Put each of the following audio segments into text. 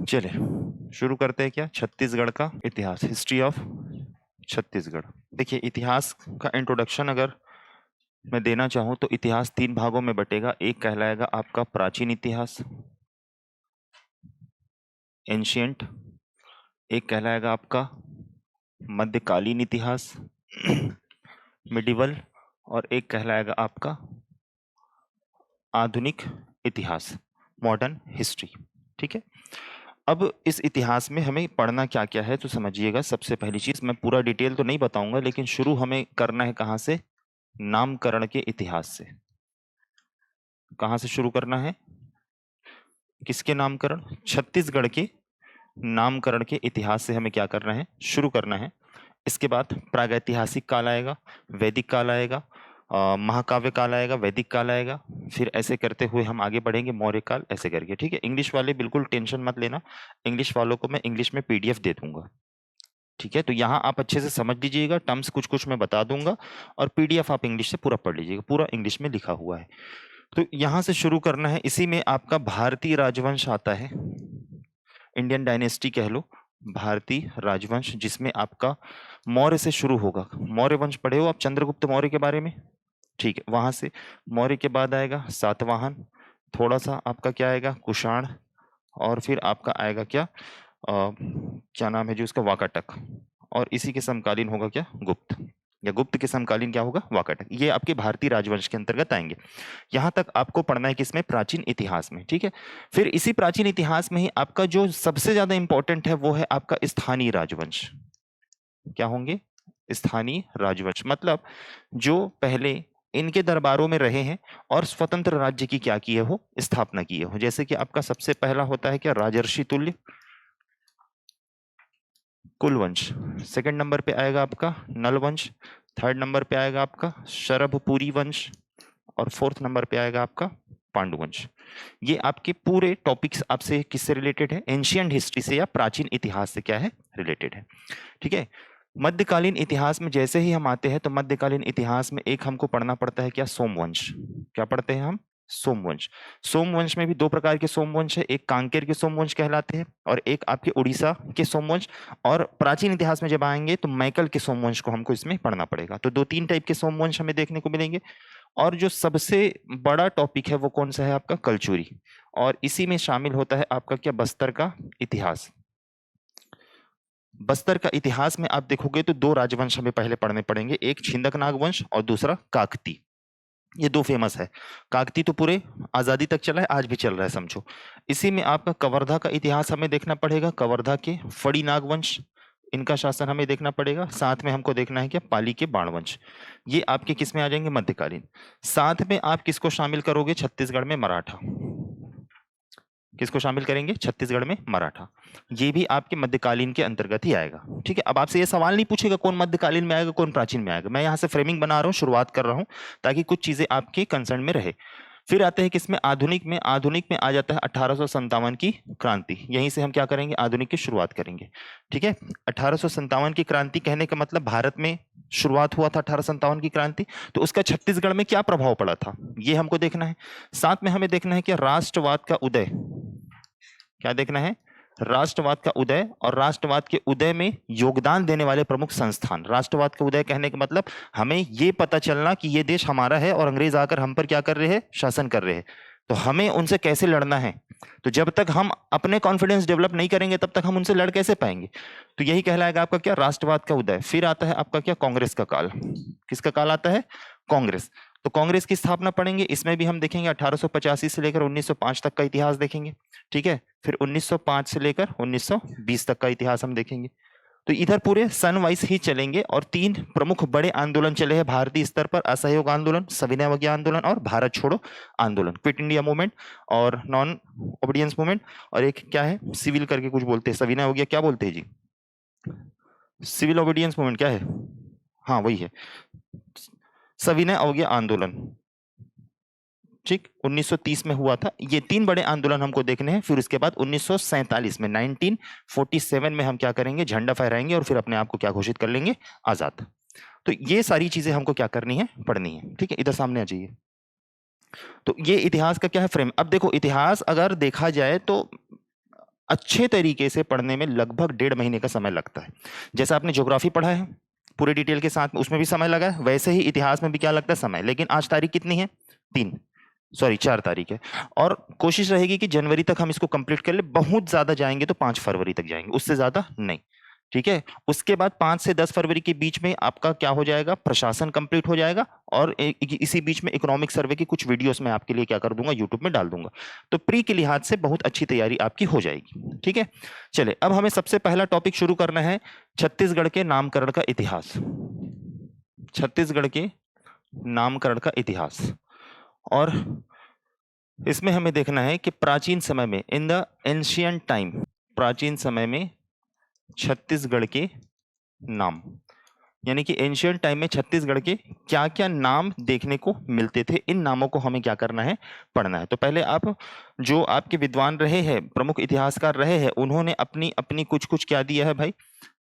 चलिए शुरू करते हैं क्या, छत्तीसगढ़ का इतिहास, हिस्ट्री ऑफ छत्तीसगढ़। देखिए इतिहास का इंट्रोडक्शन अगर मैं देना चाहूं तो इतिहास 3 भागों में बटेगा। एक कहलाएगा आपका प्राचीन इतिहास, एंशियंट। एक कहलाएगा आपका मध्यकालीन इतिहास, मिडिवल। और एक कहलाएगा आपका आधुनिक इतिहास, मॉडर्न हिस्ट्री। ठीक है, अब इस इतिहास में हमें पढ़ना क्या क्या है तो समझिएगा। सबसे पहली चीज, मैं पूरा डिटेल तो नहीं बताऊंगा, लेकिन शुरू हमें करना है कहाँ से, नामकरण के इतिहास से। कहाँ से शुरू करना है, किसके नामकरण, छत्तीसगढ़ के नामकरण के इतिहास से हमें क्या करना है, शुरू करना है। इसके बाद प्रागैतिहासिक काल आएगा, वैदिक काल आएगा, महाकाव्य काल आएगा, वैदिक काल आएगा। फिर ऐसे करते हुए हम आगे बढ़ेंगे, मौर्य काल, ऐसे करके। ठीक है, इंग्लिश वाले बिल्कुल टेंशन मत लेना, इंग्लिश वालों को मैं इंग्लिश में पीडीएफ दे दूंगा। ठीक है, तो यहाँ आप अच्छे से समझ लीजिएगा, टर्म्स कुछ कुछ मैं बता दूंगा और पीडीएफ आप इंग्लिश से पूरा पढ़ लीजिएगा, पूरा इंग्लिश में लिखा हुआ है। तो यहाँ से शुरू करना है। इसी में आपका भारतीय राजवंश आता है, इंडियन डायनेस्टी कह लो, भारतीय राजवंश, जिसमें आपका मौर्य से शुरू होगा। मौर्य वंश पढ़े हो आप, चंद्रगुप्त मौर्य के बारे में? ठीक है, वहां से मौर्य के बाद आएगा सातवाहन, थोड़ा सा आपका क्या आएगा, कुषाण, और फिर आपका आएगा क्या क्या नाम है जो उसका, वाकाटक। और इसी के समकालीन होगा क्या, गुप्त, या गुप्त के समकालीन क्या होगा, वाकाटक। ये आपके भारतीय राजवंश के अंतर्गत आएंगे। यहां तक आपको पढ़ना है किसमें, प्राचीन इतिहास में। ठीक है, फिर इसी प्राचीन इतिहास में ही आपका जो सबसे ज्यादा इंपॉर्टेंट है वो है आपका स्थानीय राजवंश। क्या होंगे, स्थानीय राजवंश, मतलब जो पहले इनके दरबारों में रहे हैं और स्वतंत्र राज्य की क्या की है, वो स्थापना की है हो। जैसे कि आपका सबसे पहला होता है क्या, राजर्षि तुल्य कुलवंश। सेकंड नंबर पे आएगा आपका नल वंश। थर्ड नंबर पे आएगा आपका शरभपुरी वंश। और फोर्थ नंबर पे आएगा आपका पांडुवंश। ये आपके पूरे टॉपिक्स आपसे किससे रिलेटेड है, एंशियंट हिस्ट्री से या प्राचीन इतिहास से क्या है, रिलेटेड है। ठीक है, मध्यकालीन इतिहास में जैसे ही हम आते हैं तो मध्यकालीन इतिहास में एक हमको पढ़ना पड़ता है क्या, सोमवंश। क्या पढ़ते हैं हम, सोमवंश। सोमवंश में भी दो प्रकार के सोमवंश है, एक कांकेर के सोमवंश कहलाते हैं और एक आपके उड़ीसा के सोमवंश। और प्राचीन इतिहास में जब आएंगे तो मैकल के सोमवंश को हमको इसमें पढ़ना पड़ेगा। तो दो तीन टाइप के सोमवंश हमें देखने को मिलेंगे। और जो सबसे बड़ा टॉपिक है वो कौन सा है आपका, कलचुरी। और इसी में शामिल होता है आपका क्या, बस्तर का इतिहास। बस्तर का इतिहास में आप देखोगे तो दो राजवंश हमें पहले पढ़ने पड़ेंगे, एक छिंदक नाग वंश और दूसरा काकती। ये दो फेमस है। काकती तो पूरे आजादी तक चला है, आज भी चल रहा है समझो। इसी में आपका कवर्धा का इतिहास हमें देखना पड़ेगा, कवर्धा के फड़ी नाग वंश, इनका शासन हमें देखना पड़ेगा। साथ में हमको देखना है क्या, पाली के बाणवंश। ये आपके किस में आ जाएंगे, मध्यकालीन। साथ में आप किसको शामिल करोगे, छत्तीसगढ़ में मराठा। किसको शामिल करेंगे, छत्तीसगढ़ में मराठा। ये भी आपके मध्यकालीन के अंतर्गत ही आएगा। ठीक है, अब आपसे ये सवाल नहीं पूछेगा कौन मध्यकालीन में आएगा कौन प्राचीन में आएगा, मैं यहाँ से फ्रेमिंग बना रहा हूँ, शुरुआत कर रहा हूँ ताकि कुछ चीजें आपके कंसर्न में रहे। फिर आते हैं किसमें, आधुनिक में। आधुनिक में आ जाता है 1857 की क्रांति। यहीं से हम क्या करेंगे, आधुनिक की शुरुआत करेंगे। ठीक है, 1857 की क्रांति कहने का मतलब भारत में शुरुआत हुआ था 1857 की क्रांति, तो उसका छत्तीसगढ़ में क्या प्रभाव पड़ा था ये हमको देखना है। साथ में हमें देखना है कि राष्ट्रवाद का उदय, क्या देखना है, राष्ट्रवाद का उदय और राष्ट्रवाद के उदय में योगदान देने वाले प्रमुख संस्थान। राष्ट्रवाद का उदय कहने का मतलब हमें ये पता चलना कि ये देश हमारा है और अंग्रेज आकर हम पर क्या कर रहे हैं, शासन कर रहे हैं, तो हमें उनसे कैसे लड़ना है। तो जब तक हम अपने कॉन्फिडेंस डेवलप नहीं करेंगे तब तक हम उनसे लड़ कैसे पाएंगे। तो यही कहलाएगा आपका क्या, राष्ट्रवाद का उदय। फिर आता है आपका क्या, कांग्रेस का काल। किसका काल आता है, कांग्रेस। तो कांग्रेस की स्थापना पढ़ेंगे, इसमें भी हम देखेंगे 1885 से लेकर 1905 तक का इतिहास देखेंगे। ठीक है, फिर 1905 से लेकर 1920 तक का इतिहास हम देखेंगे। तो इधर पूरे सन वाइज ही चलेंगे। और तीन प्रमुख बड़े आंदोलन चले हैं भारतीय स्तर पर, असहयोग आंदोलन, सविनय अवज्ञा आंदोलन और भारत छोड़ो आंदोलन, क्विट इंडिया मूवमेंट और नॉन ओबीडियंस मूवमेंट। और एक क्या है, सिविल करके कुछ बोलते हैं, सविनय अवज्ञा क्या बोलते हैं जी, सिविल ओबीडियंस मूवमेंट क्या है, हाँ वही है, सविनय अवज्ञा आंदोलन। ठीक, 1930 में हुआ था। ये तीन बड़े आंदोलन हमको देखने हैं। फिर उसके बाद 1947 में 1947 में हम क्या करेंगे, झंडा फहराएंगे और फिर अपने आप को क्या घोषित कर लेंगे, आजाद। तो ये सारी चीजें हमको क्या करनी है, पढ़नी है। ठीक है, इधर सामने आ जाइए। तो ये इतिहास का क्या है फ्रेम। अब देखो इतिहास अगर देखा जाए तो अच्छे तरीके से पढ़ने में लगभग 1.5 महीने का समय लगता है। जैसा आपने ज्योग्राफी पढ़ा है पूरे डिटेल के साथ, उसमें भी समय लगा है, वैसे ही इतिहास में भी क्या लगता है, समय। लेकिन आज तारीख कितनी है, 4 तारीख है, और कोशिश रहेगी कि जनवरी तक हम इसको कंप्लीट कर ले। बहुत ज्यादा जाएंगे तो 5 फरवरी तक जाएंगे, उससे ज्यादा नहीं। ठीक है, उसके बाद 5 से 10 फरवरी के बीच में आपका क्या हो जाएगा, प्रशासन कंप्लीट हो जाएगा, और इसी बीच में इकोनॉमिक सर्वे की कुछ वीडियोस मैं आपके लिए क्या कर दूंगा, यूट्यूब में डाल दूंगा। तो प्री के लिहाज से बहुत अच्छी तैयारी आपकी हो जाएगी। ठीक है, चले अब हमें सबसे पहला टॉपिक शुरू करना है, छत्तीसगढ़ के नामकरण का इतिहास। छत्तीसगढ़ के नामकरण का इतिहास, और इसमें हमें देखना है कि प्राचीन समय में, इन द एंशियंट टाइम, प्राचीन समय में छत्तीसगढ़ के नाम, यानी कि एंशियंट टाइम में छत्तीसगढ़ के क्या क्या नाम देखने को मिलते थे, इन नामों को हमें क्या करना है, पढ़ना है। तो पहले आप, जो आपके विद्वान रहे हैं, प्रमुख इतिहासकार रहे हैं, उन्होंने अपनी अपनी कुछ कुछ क्या दिया है भाई,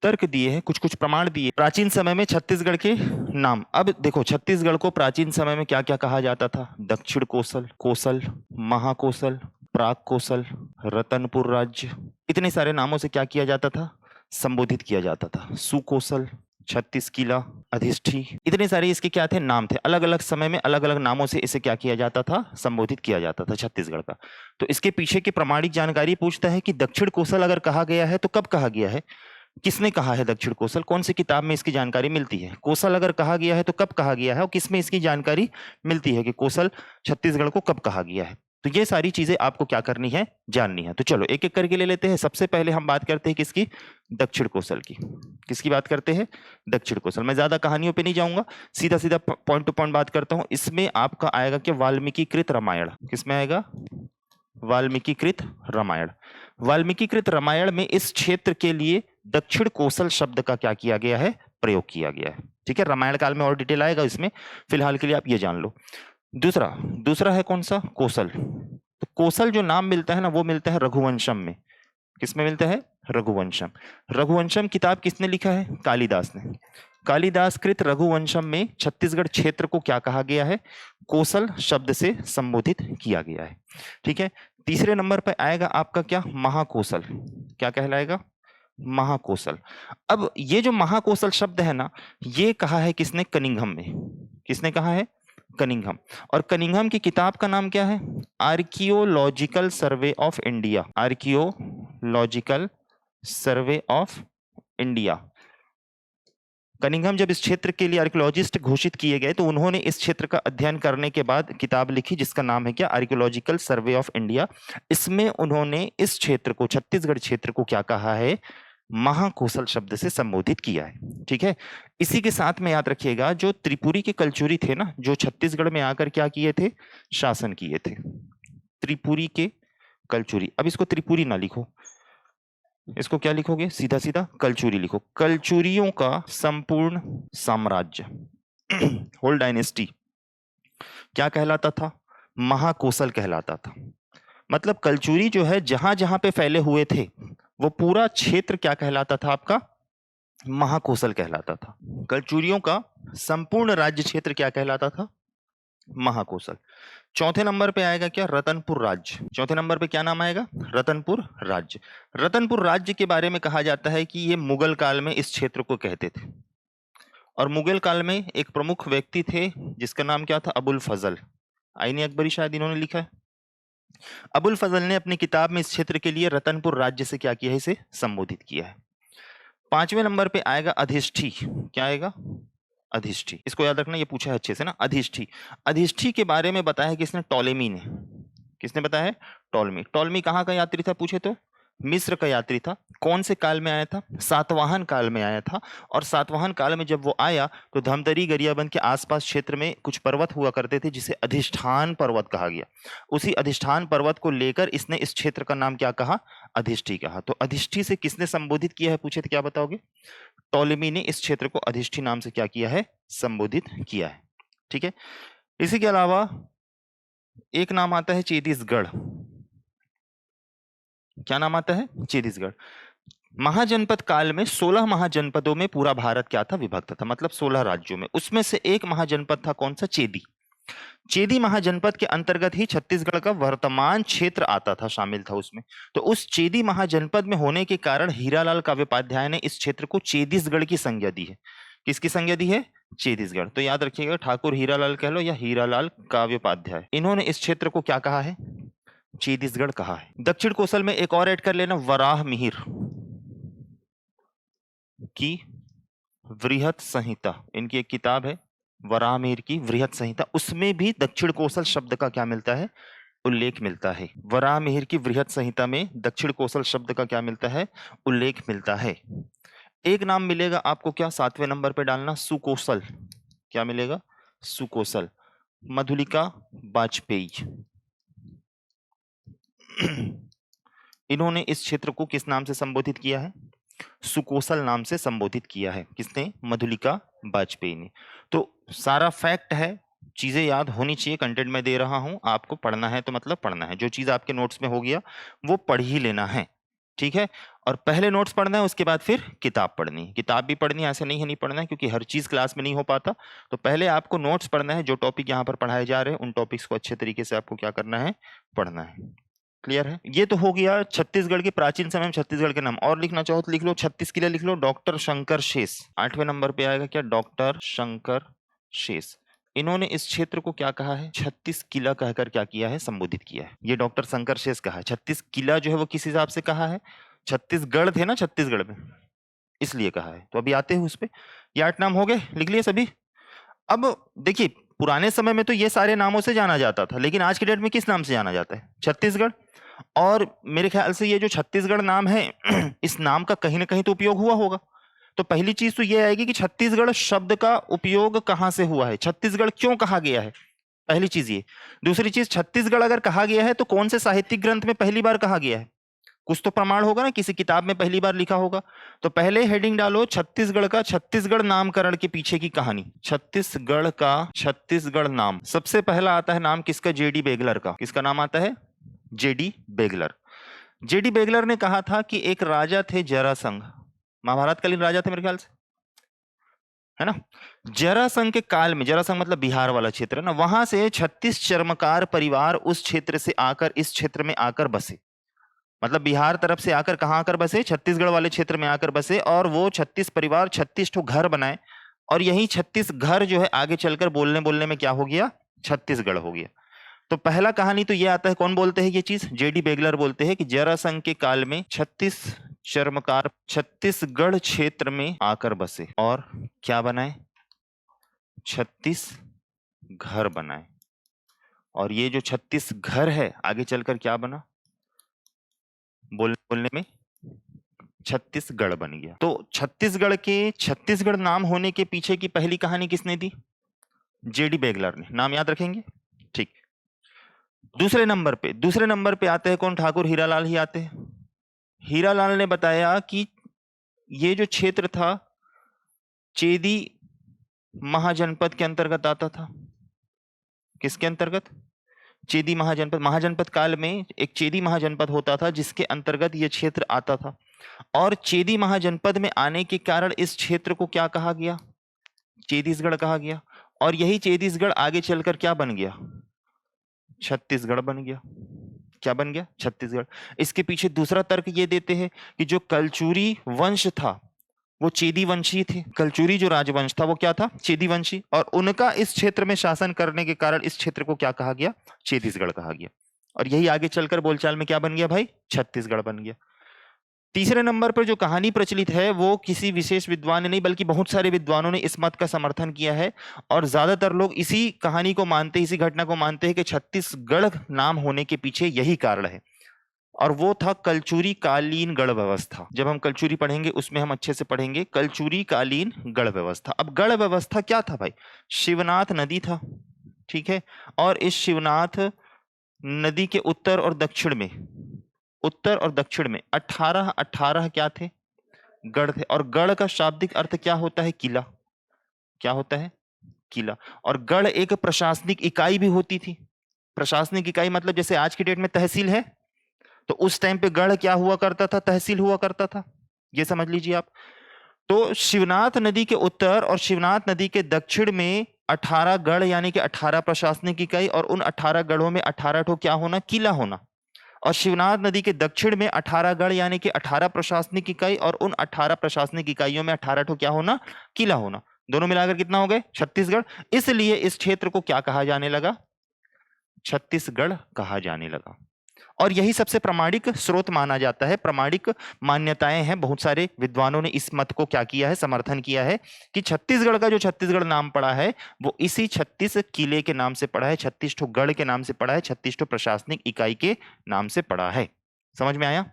तर्क दिए हैं, कुछ कुछ प्रमाण दिए प्राचीन समय में छत्तीसगढ़ के नाम। अब देखो, छत्तीसगढ़ को प्राचीन समय में क्या क्या कहा जाता था, दक्षिण कोसल, कोसल, महाकोसल, प्राक कोसल, रतनपुर राज्य, इतने सारे नामों से क्या किया जाता था, संबोधित किया जाता था। सुकोसल, छत्तीस किला, अधिष्ठी, इतने सारे इसके क्या थे, नाम थे। अलग अलग समय में अलग अलग नामों से इसे क्या किया जाता था, संबोधित किया जाता था छत्तीसगढ़ का। तो इसके पीछे की प्रमाणिक जानकारी पूछता है कि दक्षिण कोसल अगर कहा गया है तो कब कहा गया है, किसने कहा है दक्षिण कोसल, कौन सी किताब में इसकी जानकारी मिलती है। कोसल अगर कहा गया है तो कब कहा गया है, और किसमें इसकी जानकारी मिलती है कि कोसल छत्तीसगढ़ को कब कहा गया है। तो ये सारी चीजें आपको क्या करनी है, जाननी है। तो चलो एक एक करके ले लेते हैं। सबसे पहले हम बात करते हैं किसकी, दक्षिण कोसल की। किसकी बात करते हैं, दक्षिण कोसल। मैं ज्यादा कहानियों पे नहीं जाऊंगा, सीधा सीधा पॉइंट टू पॉइंट बात करता हूं। इसमें आपका आएगा कि वाल्मीकि कृत रामायण, किसमें आएगा, वाल्मीकि कृत रामायण। वाल्मीकि कृत रामायण में इस क्षेत्र के लिए दक्षिण कोसल शब्द का क्या किया गया है, प्रयोग किया गया है। ठीक है, रामायण काल में और डिटेल आएगा इसमें, फिलहाल के लिए आप ये जान लो। दूसरा है कौन सा, कोसल। तो कोसल जो नाम मिलता है ना, वो मिलता है रघुवंशम में। किसमें मिलता है, रघुवंशम। रघुवंशम किताब किसने लिखा है, कालिदास ने। कालिदास कृत रघुवंशम में छत्तीसगढ़ क्षेत्र को क्या कहा गया है, कोसल शब्द से संबोधित किया गया है। ठीक है, तीसरे नंबर पर आएगा आपका क्या, महाकोसल। क्या कहलाएगा, महाकोसल। अब ये जो महाकोसल शब्द है ना, ये कहा है किसने, कनिंघम में। किसने कहा है, कनिंघम। और कनिंघम की किताब का नाम क्या है, archaeological survey of India. Archaeological survey of India. Cunningham जब इस क्षेत्र के लिए आर्कियोलॉजिस्ट घोषित किए गए तो उन्होंने इस क्षेत्र का अध्ययन करने के बाद किताब लिखी जिसका नाम है क्या, आर्कियोलॉजिकल सर्वे ऑफ इंडिया। इसमें उन्होंने इस क्षेत्र को, छत्तीसगढ़ क्षेत्र को क्या कहा है, महाकोसल शब्द से संबोधित किया है। ठीक है, इसी के साथ में याद रखिएगा, जो त्रिपुरी के कलचुरी थे ना, जो छत्तीसगढ़ में आकर क्या किए थे, शासन किए थे। त्रिपुरी के कलचुरी, अब इसको त्रिपुरी ना लिखो, इसको क्या लिखोगे, सीधा सीधा कलचुरी लिखो। कलचुरियों का संपूर्ण साम्राज्य होल डायनेस्टी क्या कहलाता था, महाकोसल कहलाता था। मतलब कलचुरी जो है जहां जहां पे फैले हुए थे वो पूरा क्षेत्र क्या कहलाता था आपका, महाकोसल कहलाता था। कलचुरियों का संपूर्ण राज्य क्षेत्र क्या कहलाता था, महाकोसल। चौथे नंबर पे आएगा क्या, रतनपुर राज्य। चौथे नंबर पे क्या नाम आएगा, रतनपुर राज्य। रतनपुर राज्य के बारे में कहा जाता है कि ये मुगल काल में इस क्षेत्र को कहते थे, और मुगल काल में एक प्रमुख व्यक्ति थे जिसका नाम क्या था, अबुल फजल। आईने अकबरी शायद इन्होंने लिखा है। अबुल फजल ने अपनी किताब में इस क्षेत्र के लिए रतनपुर राज्य से क्या किया है, इसे संबोधित किया है। पांचवें नंबर पे आएगा अधिष्ठी। क्या आएगा, अधिष्ठी। इसको याद रखना, ये पूछा है अच्छे से ना, अधिष्ठी। अधिष्ठी के बारे में बताया किसने, टॉलेमी ने। किसने बताया है, टॉलमी। टॉलमी कहाँ का यात्री था पूछे तो, मिस्र का यात्री था। कौन से काल में आया था, सातवाहन काल में आया था। और सातवाहन काल में जब वो आया तो धमतरी गरियाबंद के आसपास क्षेत्र में कुछ पर्वत हुआ करते थे जिसे अधिष्ठान पर्वत कहा गया। उसी अधिष्ठान पर्वत को लेकर इसने इस क्षेत्र का नाम क्या कहा, अधिष्ठी कहा। तो अधिष्ठी से किसने संबोधित किया है पूछे तो क्या बताओगे, टॉलेमी ने इस क्षेत्र को अधिष्ठी नाम से क्या किया है, संबोधित किया है। ठीक है, इसी के अलावा एक नाम आता है चेदिसगढ़। क्या नाम आता है, चेदिसगढ़। महाजनपद काल में 16 महाजनपदों में पूरा भारत क्या था, विभक्त था। मतलब 16 राज्यों में, उसमें से एक महाजनपद था कौन सा, चेदी। चेदी महाजनपद के अंतर्गत ही छत्तीसगढ़ का वर्तमान क्षेत्र आता था, शामिल था उसमें। तो उस चेदी महाजनपद में होने के कारण हीरालाल काव्योपाध्याय ने इस क्षेत्र को चेदीसगढ़ की संज्ञा दी है। किसकी संज्ञा दी है? चेदीसगढ़। तो याद रखिएगा, ठाकुर हीरालाल कह लो या हीरालाल काव्योपाध्याय, इन्होंने इस क्षेत्र को क्या कहा है? चेदीसगढ़ कहा है। दक्षिण कोसल में एक और ऐड कर लेना, वराह मिहिर की वृहत संहिता, इनकी एक किताब है वराह मिहिर की वृहत संहिता, उसमें भी दक्षिण कोसल शब्द का क्या मिलता है? उल्लेख मिलता है। वराह मिहिर की वृहत संहिता में दक्षिण कोसल शब्द का क्या मिलता है? उल्लेख मिलता है। एक नाम मिलेगा आपको, क्या 7वें नंबर पे डालना, सुकोसल। क्या मिलेगा? सुकोसल। मधुलिका वाजपेयी, इन्होंने इस क्षेत्र को किस नाम से संबोधित किया है? सुकोसल नाम से संबोधित किया है। किसने? मधुलिका वाजपेयी ने। तो सारा फैक्ट है, चीजें याद होनी चाहिए, कंटेंट में दे रहा हूं, आपको पढ़ना है तो मतलब पढ़ना है, जो चीज आपके नोट्स में हो गया वो पढ़ ही लेना है, ठीक है। और पहले नोट्स पढ़ना है, उसके बाद फिर किताब पढ़नी है। किताब भी पढ़नी है, ऐसे नहीं है नहीं पढ़ना है, क्योंकि हर चीज क्लास में नहीं हो पाता। तो पहले आपको नोट्स पढ़ना है, जो टॉपिक यहाँ पर पढ़ाए जा रहे हैं उन टॉपिक्स को अच्छे तरीके से आपको क्या करना है? पढ़ना है। क्लियर है? ये तो हो गया छत्तीसगढ़ के प्राचीन समय में छत्तीसगढ़ के नाम। और लिखना चाहो तो लिख लो, 36 किले लिख लो। डॉक्टर शंकर शेष 8वें नंबर पे आएगा, क्या? डॉक्टर शंकर शेष, इन्होंने इस क्षेत्र को क्या कहा है? 36 किला कहकर क्या किया है? संबोधित किया है। ये डॉक्टर शंकर शेष कहा है। 36 किला जो है वो किस हिसाब से कहा है? छत्तीसगढ़ थे ना छत्तीसगढ़ में, इसलिए कहा है। तो अभी आते हैं उस पे। ये 8 नाम हो गए, लिख लिए सभी। अब देखिए, पुराने समय में तो ये सारे नामों से जाना जाता था, लेकिन आज के डेट में किस नाम से जाना जाता है? छत्तीसगढ़। और मेरे ख्याल से ये जो छत्तीसगढ़ नाम है इस नाम का कहीं ना कहीं तो उपयोग हुआ होगा। तो पहली चीज तो ये आएगी कि छत्तीसगढ़ शब्द का उपयोग कहां से हुआ है, छत्तीसगढ़ क्यों कहा गया है, पहली चीज ये। दूसरी चीज, छत्तीसगढ़ अगर कहा गया है तो कौन से साहित्यिक ग्रंथ में पहली बार कहा गया है? कुछ तो प्रमाण होगा ना, किसी किताब में पहली बार लिखा होगा। तो पहले हेडिंग डालो, छत्तीसगढ़ का छत्तीसगढ़ नामकरण के पीछे की कहानी। छत्तीसगढ़ का छत्तीसगढ़ नाम, सबसे पहला आता है नाम किसका? जेडी बेगलर का। किसका नाम आता है? JD Beglar. जेडी बेगलर ने कहा था कि एक राजा थे जरासंघ, महाभारत कालीन राजा थे मेरे ख्याल से, है ना। जरासंघ के काल में, जरासंघ मतलब बिहार वाला क्षेत्र है ना, वहां से 36 चर्मकार परिवार उस क्षेत्र से आकर इस क्षेत्र में आकर बसे। मतलब बिहार तरफ से आकर कहां आकर बसे? छत्तीसगढ़ वाले क्षेत्र में आकर बसे। और वो 36 परिवार 36 ठो घर बनाए, और यही 36 घर जो है आगे चलकर बोलने बोलने में क्या हो गया? छत्तीसगढ़ हो गया। तो पहला कहानी तो ये आता है, कौन बोलते हैं ये चीज? जेडी बेगलर बोलते हैं कि जरासंघ के काल में 36 चर्मकार छत्तीसगढ़ क्षेत्र में आकर बसे और क्या बनाए? 36 घर बनाए। और ये जो 36 घर है आगे चलकर क्या बना? बोलने बोलने में छत्तीसगढ़ बन गया। तो छत्तीसगढ़ के छत्तीसगढ़ नाम होने के पीछे की पहली कहानी किसने दी? जेडी बेगलर ने। नाम याद रखेंगे, ठीक। दूसरे नंबर पे आते हैं कौन? ठाकुर हीरालाल ही आते हैं। हीरालाल ने बताया कि ये जो क्षेत्र था चेदी महाजनपद के अंतर्गत आता था। किसके अंतर्गत? चेदी महाजनपद। महाजनपद काल में एक चेदी महाजनपद होता था जिसके अंतर्गत यह क्षेत्र आता था। और चेदी महाजनपद में आने के कारण इस क्षेत्र को क्या कहा गया? चेदीसगढ़ कहा गया। और यही चेदीसगढ़ आगे चलकर क्या बन गया? छत्तीसगढ़ बन गया। क्या बन गया? छत्तीसगढ़। इसके पीछे दूसरा तर्क ये देते हैं कि जो कलचुरी वंश था वो चेदी वंशी थे। कलचुरी जो राजवंश था वो क्या था? चेदी वंशी। और उनका इस क्षेत्र में शासन करने के कारण इस क्षेत्र को क्या कहा गया? छत्तीसगढ़ कहा गया। और यही आगे चलकर बोलचाल में क्या बन गया भाई? छत्तीसगढ़ बन गया। तीसरे नंबर पर जो कहानी प्रचलित है वो किसी विशेष विद्वान ने नहीं बल्कि बहुत सारे विद्वानों ने इस मत का समर्थन किया है। और ज्यादातर लोग इसी कहानी को मानते, इसी घटना को मानते हैं कि छत्तीसगढ़ नाम होने के पीछे यही कारण है। और वो था कलचुरी कालीन गढ़ व्यवस्था। जब हम कलचुरी पढ़ेंगे उसमें हम अच्छे से पढ़ेंगे कलचुरी कालीन गढ़ व्यवस्था। अब गढ़ व्यवस्था क्या था भाई? शिवनाथ नदी था, ठीक है। और इस शिवनाथ नदी के उत्तर और दक्षिण में 18 क्या थे? गढ़ थे। और गढ़ का शाब्दिक अर्थ क्या होता है? किला। क्या होता है? किला। और गढ़ एक प्रशासनिक इकाई भी होती थी। प्रशासनिक इकाई मतलब जैसे आज की डेट में तहसील है, तो उस टाइम पे गढ़ क्या हुआ करता था? तहसील हुआ करता था। ये समझ लीजिए आप। तो शिवनाथ नदी के उत्तर और शिवनाथ नदी के दक्षिण में 18 गढ़ यानी कि 18 प्रशासनिक इकाई, और उन 18 गढ़ों में 18 ठो क्या होना, किला होना। और शिवनाथ नदी के दक्षिण में 18 गढ़ यानी कि 18 प्रशासनिक इकाई, और उन 18 प्रशासनिक इकाइयों में 18 ठो क्या होना, किला होना। दोनों मिलाकर कितना हो गए, छत्तीसगढ़। इसलिए इस क्षेत्र को क्या कहा जाने लगा, छत्तीसगढ़ कहा जाने लगा। और यही सबसे प्रामाणिक स्रोत माना जाता है, प्रामाणिक मान्यताएं हैं। बहुत सारे विद्वानों ने इस मत को क्या किया है, समर्थन किया है कि छत्तीसगढ़ का जो छत्तीसगढ़ नाम पड़ा है वो इसी 36 किले के नाम से पड़ा है, 36 ठो गढ़ के नाम से पड़ा है, 36 ठो प्रशासनिक इकाई के नाम से पड़ा है। समझ में आया?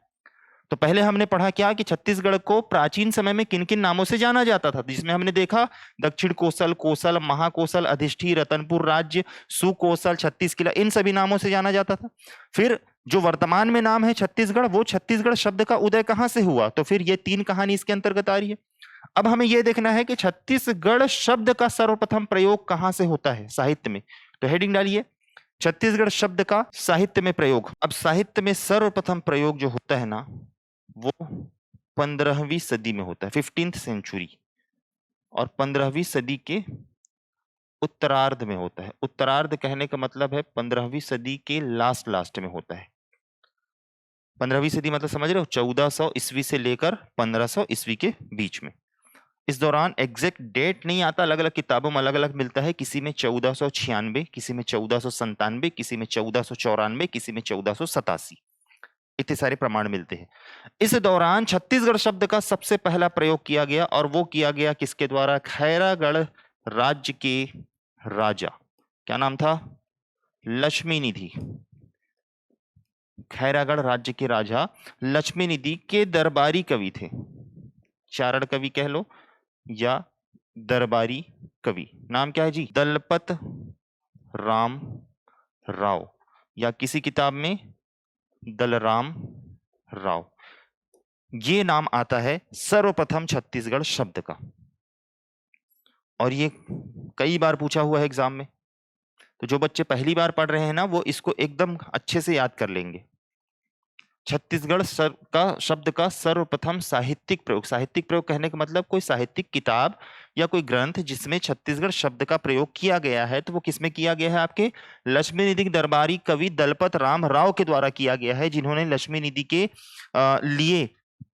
तो पहले हमने पढ़ा क्या कि छत्तीसगढ़ को प्राचीन समय में किन किन नामों से जाना जाता था, जिसमें हमने देखा दक्षिण कोसल, कोसल, महाकोसल, अधिष्ठी, रतनपुर राज्य, सुकोसल, 36 किला, इन सभी नामों से जाना जाता था। फिर जो वर्तमान में नाम है छत्तीसगढ़, वो छत्तीसगढ़ शब्द का उदय कहां से हुआ, तो फिर ये 3 कहानी इसके अंतर्गत आ रही है। अब हमें यह देखना है कि छत्तीसगढ़ शब्द का सर्वप्रथम प्रयोग कहां से होता है साहित्य में। तो हेडिंग डालिए, छत्तीसगढ़ शब्द का साहित्य में प्रयोग। अब साहित्य में सर्वप्रथम प्रयोग जो होता है ना, वो 15वीं सदी में होता है, 15th सेंचुरी, और 15वीं सदी के उत्तरार्ध में होता है। उत्तरार्ध कहने का मतलब है 15वीं सदी के लास्ट में होता है। 15वीं सदी मतलब समझ रहे हो, 1400 ईस्वी से लेकर 1500 ईस्वी के बीच में। इस दौरान एग्जैक्ट डेट नहीं आता, अलग अलग किताबों में अलग अलग मिलता है, किसी में 1496, किसी में 1497, किसी में 1494, किसी में 1487, इतने सारे प्रमाण मिलते हैं। इस दौरान छत्तीसगढ़ शब्द का सबसे पहला प्रयोग किया गया, और वो किया गया किसके द्वारा, खैरागढ़ राज्य के राजा, क्या नाम था, लक्ष्मी निधि। खैरागढ़ राज्य के राजा लक्ष्मी निधि के दरबारी कवि थे, चारण कवि कह लो या दरबारी कवि। नाम क्या है जी, दलपत राम राव, या किसी किताब में दलराम राव। ये नाम आता है सर्वप्रथम छत्तीसगढ़ शब्द का, और ये कई बार पूछा हुआ है एग्जाम में। तो जो बच्चे पहली बार पढ़ रहे हैं ना, वो इसको एकदम अच्छे से याद कर लेंगे। छत्तीसगढ़ का शब्द का सर्वप्रथम साहित्यिक प्रयोग, साहित्यिक प्रयोग कहने का मतलब कोई साहित्यिक किताब या कोई ग्रंथ जिसमें छत्तीसगढ़ शब्द का प्रयोग किया गया है, तो वो किसमें किया गया है, आपके लक्ष्मी निधि दरबारी कवि दलपत राम राव के द्वारा किया गया है, जिन्होंने लक्ष्मी निधि के लिए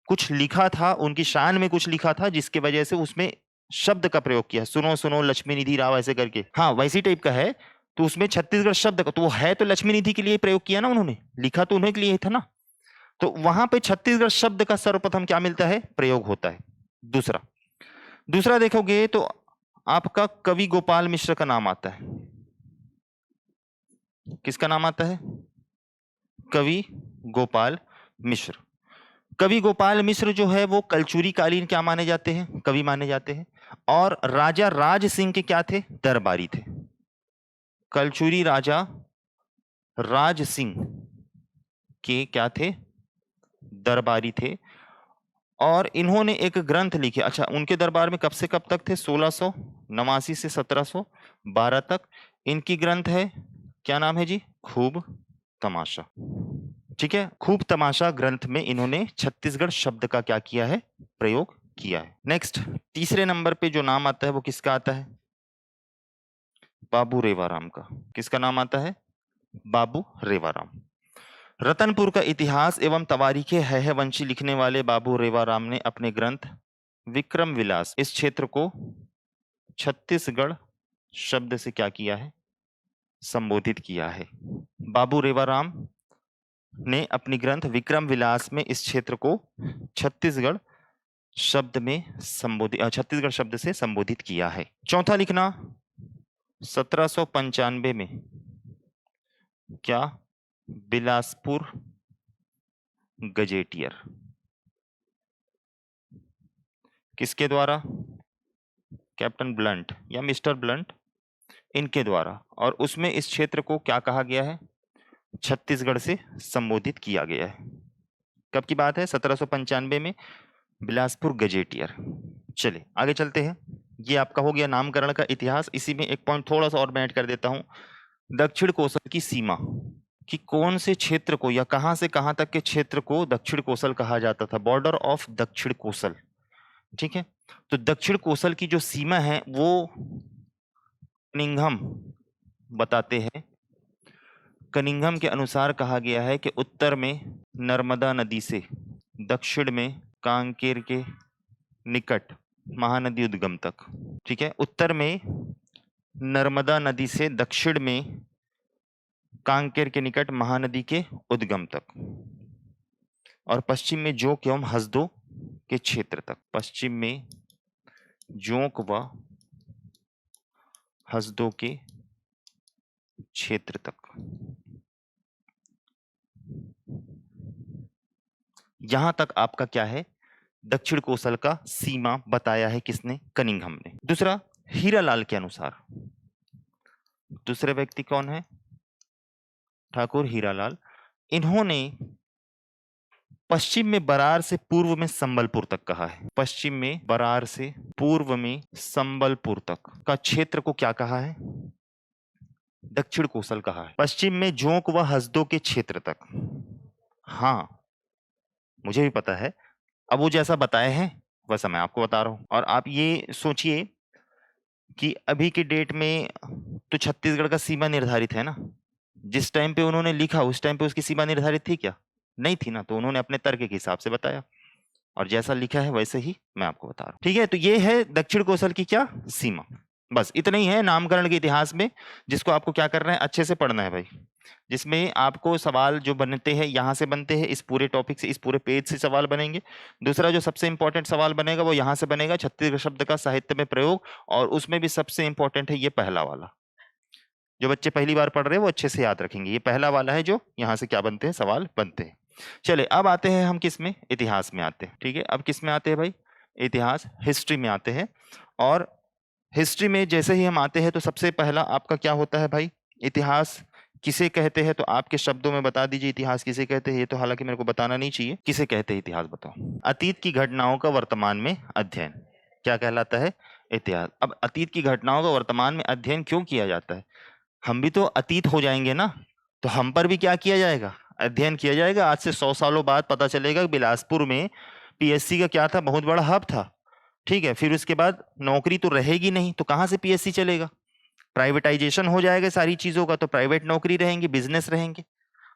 कुछ लिखा था, उनकी शान में कुछ लिखा था, जिसके वजह से उसमें शब्द का प्रयोग किया, सुनो सुनो लक्ष्मी निधि राव ऐसे करके, हाँ वैसी टाइप का है। तो उसमें छत्तीसगढ़ शब्द का, तो वो है तो लक्ष्मी निधि के लिए प्रयोग किया ना उन्होंने, लिखा तो उन्हीं के लिए था ना, तो वहां पे छत्तीसगढ़ शब्द का सर्वप्रथम क्या मिलता है, प्रयोग होता है। दूसरा देखोगे तो आपका कवि गोपाल मिश्र का नाम आता है। किसका नाम आता है, कवि गोपाल मिश्र। कवि गोपाल मिश्र जो है वो कलचुरी कालीन क्या माने जाते हैं, कवि माने जाते हैं, और राजा राज सिंह के क्या थे, दरबारी थे। कलचुरी राजा राज सिंह के क्या थे, दरबारी थे, और इन्होंने एक ग्रंथ लिखे। अच्छा, उनके दरबार में कब से कब तक थे, 1689 से 1712 तक। इनकी ग्रंथ है, क्या नाम है जी, खूब तमाशा। ठीक है, खूब तमाशा ग्रंथ में इन्होंने छत्तीसगढ़ शब्द का क्या किया है, प्रयोग किया है। नेक्स्ट, तीसरे नंबर पे जो नाम आता है वो किसका आता है, बाबू रेवाराम का। किसका नाम आता है, बाबू रेवाराम। रतनपुर का इतिहास एवं तवारीखे हैहवंशी लिखने वाले बाबू रेवाराम ने अपने ग्रंथ विक्रम विलास इस क्षेत्र को छत्तीसगढ़ शब्द से क्या किया है, संबोधित किया है। बाबू रेवाराम ने अपनी ग्रंथ विक्रम विलास में इस क्षेत्र को छत्तीसगढ़ शब्द में संबोधित, छत्तीसगढ़ शब्द से संबोधित किया है। चौथा लिखना, 1795 में क्या, बिलासपुर गजेटियर, किसके द्वारा, कैप्टन ब्लंट या मिस्टर ब्लंट, इनके द्वारा, और उसमें इस क्षेत्र को क्या कहा गया है, छत्तीसगढ़ से संबोधित किया गया है। कब की बात है, 1795 में, बिलासपुर गजेटियर। चलिए आगे चलते हैं। ये आपका हो गया नामकरण का इतिहास। इसी में एक पॉइंट थोड़ा सा और मैं ऐड कर देता हूं, दक्षिण कोसल की सीमा, कि कौन से क्षेत्र को या कहां से कहां तक के क्षेत्र को दक्षिण कोसल कहा जाता था, बॉर्डर ऑफ दक्षिण कोसल। ठीक है, तो दक्षिण कोसल की जो सीमा है वो कनिंघम बताते हैं, कनिंघम के अनुसार कहा गया है कि उत्तर में नर्मदा नदी से, दक्षिण में कांकेर के निकट महानदी उद्गम तक। ठीक है, उत्तर में नर्मदा नदी से, दक्षिण में कांकेर के निकट महानदी के उद्गम तक, और पश्चिम में जोंक एवं हसदो के क्षेत्र तक। पश्चिम में जोंक व हसदो के क्षेत्र तक। यहां तक आपका क्या है, दक्षिण कोसल का सीमा बताया है किसने, कनिंघम ने। दूसरा, हीरालाल के अनुसार, दूसरे व्यक्ति कौन है, ठाकुर हीरालाल, इन्होंने पश्चिम में बरार से पूर्व में संबलपुर तक कहा है। पश्चिम में बरार से पूर्व में संबलपुर तक का क्षेत्र को क्या कहा है, दक्षिण कोसल कहा है। पश्चिम में जोंक व हसदो के क्षेत्र तक। हाँ, मुझे भी पता है, अब वो जैसा बताए हैं वैसा मैं आपको बता रहा हूं। और आप ये सोचिए कि अभी के डेट में तो छत्तीसगढ़ का सीमा निर्धारित है ना, जिस टाइम पे उन्होंने लिखा उस टाइम पे उसकी सीमा निर्धारित थी क्या, नहीं थी ना, तो उन्होंने अपने तर्क के हिसाब से बताया, और जैसा लिखा है वैसे ही मैं आपको बता रहा हूं। ठीक है, तो ये है दक्षिण कोसल की क्या सीमा। बस इतना ही है नामकरण के इतिहास में, जिसको आपको क्या करना है, अच्छे से पढ़ना है भाई, जिसमें आपको सवाल जो बनते हैं यहाँ से बनते हैं, इस पूरे टॉपिक से, इस पूरे पेज से सवाल बनेंगे। दूसरा जो सबसे इंपॉर्टेंट सवाल बनेगा वो यहाँ से बनेगा, छत्तीसगढ़ शब्द का साहित्य में प्रयोग, और उसमें भी सबसे इंपॉर्टेंट है ये पहला वाला। जो बच्चे पहली बार पढ़ रहे हैं वो अच्छे से याद रखेंगे, ये पहला वाला है जो यहाँ से क्या बनते हैं, सवाल बनते हैं। चले अब आते हैं हम किस में, इतिहास में आते हैं। ठीक है, अब किस में आते हैं भाई, इतिहास, हिस्ट्री में आते हैं। और हिस्ट्री में जैसे ही हम आते हैं तो सबसे पहला आपका क्या होता है भाई, इतिहास किसे कहते हैं, तो आपके शब्दों में बता दीजिए इतिहास किसे कहते हैं। ये तो हालांकि मेरे को बताना नहीं चाहिए, किसे कहते हैं इतिहास बताओ। अतीत की घटनाओं का वर्तमान में अध्ययन क्या कहलाता है, इतिहास। अब अतीत की घटनाओं का वर्तमान में अध्ययन क्यों किया जाता है, हम भी तो अतीत हो जाएंगे ना, तो हम पर भी क्या किया जाएगा, अध्ययन किया जाएगा। आज से 100 सालों बाद पता चलेगा कि बिलासपुर में पीएससी का क्या था, बहुत बड़ा हब था। ठीक है, फिर उसके बाद नौकरी तो रहेगी नहीं, तो कहां से पीएससी चलेगा, प्राइवेटाइजेशन हो जाएगा सारी चीजों का, तो प्राइवेट नौकरी रहेंगी, बिजनेस रहेंगे।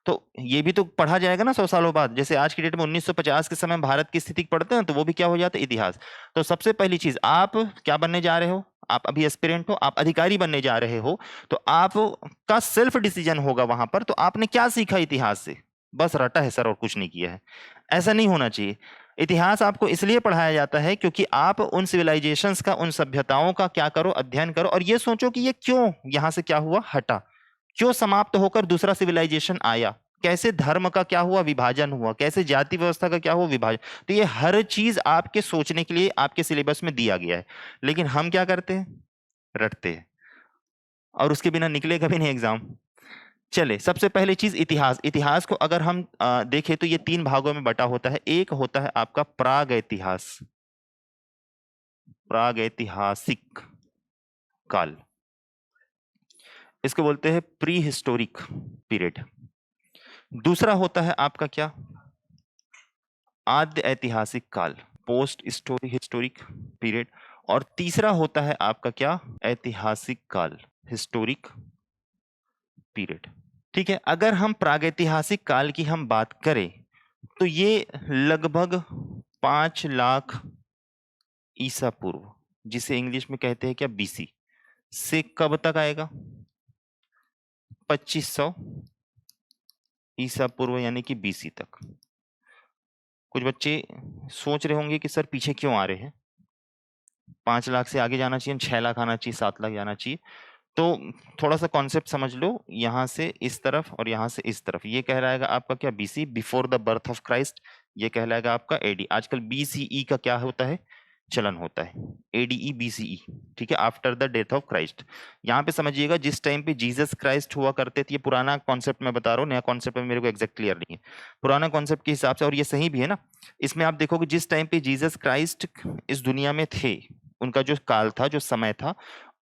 तो ये भी तो पढ़ा जाएगा ना 100 सालों बाद। जैसे आज की डेट में 1950 के समय भारत की स्थिति पढ़ते हैं, तो वो भी क्या हो जाता है, इतिहास। तो सबसे पहली चीज, आप क्या बनने जा रहे हो, आप अभी एस्पिरेंट हो, आप अधिकारी बनने जा रहे हो, तो आपका सेल्फ डिसीजन होगा वहां पर, तो आपने क्या सीखा इतिहास से, बस रटा है सर और कुछ नहीं किया है, ऐसा नहीं होना चाहिए। इतिहास आपको इसलिए पढ़ाया जाता है क्योंकि आप उन सिविलाइजेशंस का, उन सभ्यताओं का क्या करो, अध्ययन करो, और ये सोचो कि ये क्यों यहां से क्या हुआ, हटा, क्यों समाप्त होकर दूसरा सिविलाइजेशन आया, कैसे धर्म का क्या हुआ, विभाजन हुआ, कैसे जाति व्यवस्था का क्या हुआ, विभाजन। तो ये हर चीज आपके सोचने के लिए आपके सिलेबस में दिया गया है, लेकिन हम क्या करते हैं, रटते हैं, और उसके बिना निकले कभी नहीं एग्जाम। चले, सबसे पहली चीज इतिहास। इतिहास को अगर हम देखें तो ये 3 भागों में बटा होता है। एक होता है आपका प्राग इतिहास, प्राग ऐतिहासिक काल, इसको बोलते हैं प्री हिस्टोरिक पीरियड। दूसरा होता है आपका क्या, आद्य ऐतिहासिक काल, पोस्ट हिस्टोरिक पीरियड। और तीसरा होता है आपका क्या, ऐतिहासिक काल, हिस्टोरिक पीरियड। ठीक है, अगर हम प्रागैतिहासिक काल की हम बात करें तो ये लगभग 5 लाख ईसा पूर्व, जिसे इंग्लिश में कहते हैं क्या, बीसी, से कब तक आएगा, 2500 ईसा पूर्व यानी कि बीसी तक। कुछ बच्चे सोच रहे होंगे कि सर पीछे क्यों आ रहे हैं, 5 लाख से आगे जाना चाहिए, 6 लाख आना चाहिए, 7 लाख जाना चाहिए। तो थोड़ा सा कॉन्सेप्ट समझ लो, यहां से इस तरफ और यहां से इस तरफ, ये कहलाएगा आपका क्या, BC, before the birth of Christ. ये कहलाएगा आपका एडी। आजकल बीसीई का क्या होता है, चलन होता है, एडीई बीसीई। ठीक है, after the death of Christ. यहाँ पे समझिएगा जिस टाइम पे जीसस क्राइस्ट हुआ करते थे, ये पुराना कॉन्सेप्ट मैं बता रहा हूँ, नया कॉन्सेप्ट में मेरे को एग्जैक्ट क्लियर नहीं है, पुराना कॉन्सेप्ट के हिसाब से, और ये सही भी है ना। इसमें आप देखोगे जिस टाइम पे जीसस क्राइस्ट इस दुनिया में थे, उनका जो काल था, जो समय था,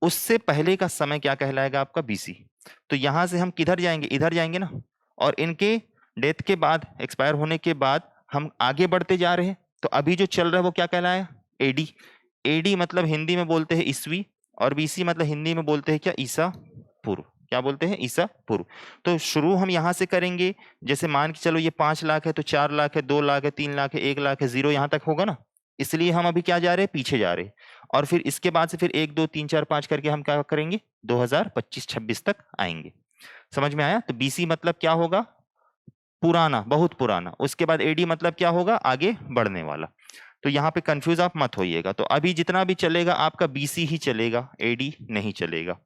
उससे पहले का समय क्या कहलाएगा आपका, बीसी। तो यहां से हम किधर जाएंगे, इधर जाएंगे ना, और इनके डेथ के बाद, एक्सपायर होने के बाद हम आगे बढ़ते जा रहे हैं। तो अभी जो चल रहा है वो क्या कहलाया, एडी। एडी मतलब हिंदी में बोलते हैं ईस्वी, और बीसी मतलब हिंदी में बोलते हैं क्या, ईसा पूर्व। क्या बोलते हैं, ईसा पूर्व। तो शुरू हम यहां से करेंगे, जैसे मान के चलो ये 5 लाख है तो 4 लाख है, 2 लाख है, 3 लाख है, 1 लाख है, 0 यहां तक होगा ना, इसलिए हम अभी क्या जा रहे हैं, पीछे जा रहे हैं। और फिर इसके बाद से फिर 1 2 3 4 5 करके हम क्या करेंगे, 2025-26 तक आएंगे। समझ में आया। तो बीसी मतलब क्या होगा, पुराना, बहुत पुराना। उसके बाद एडी मतलब क्या होगा, आगे बढ़ने वाला। तो यहाँ पे कंफ्यूज आप मत होइएगा। तो अभी जितना भी चलेगा आपका बीसी ही चलेगा, एडी नहीं चलेगा।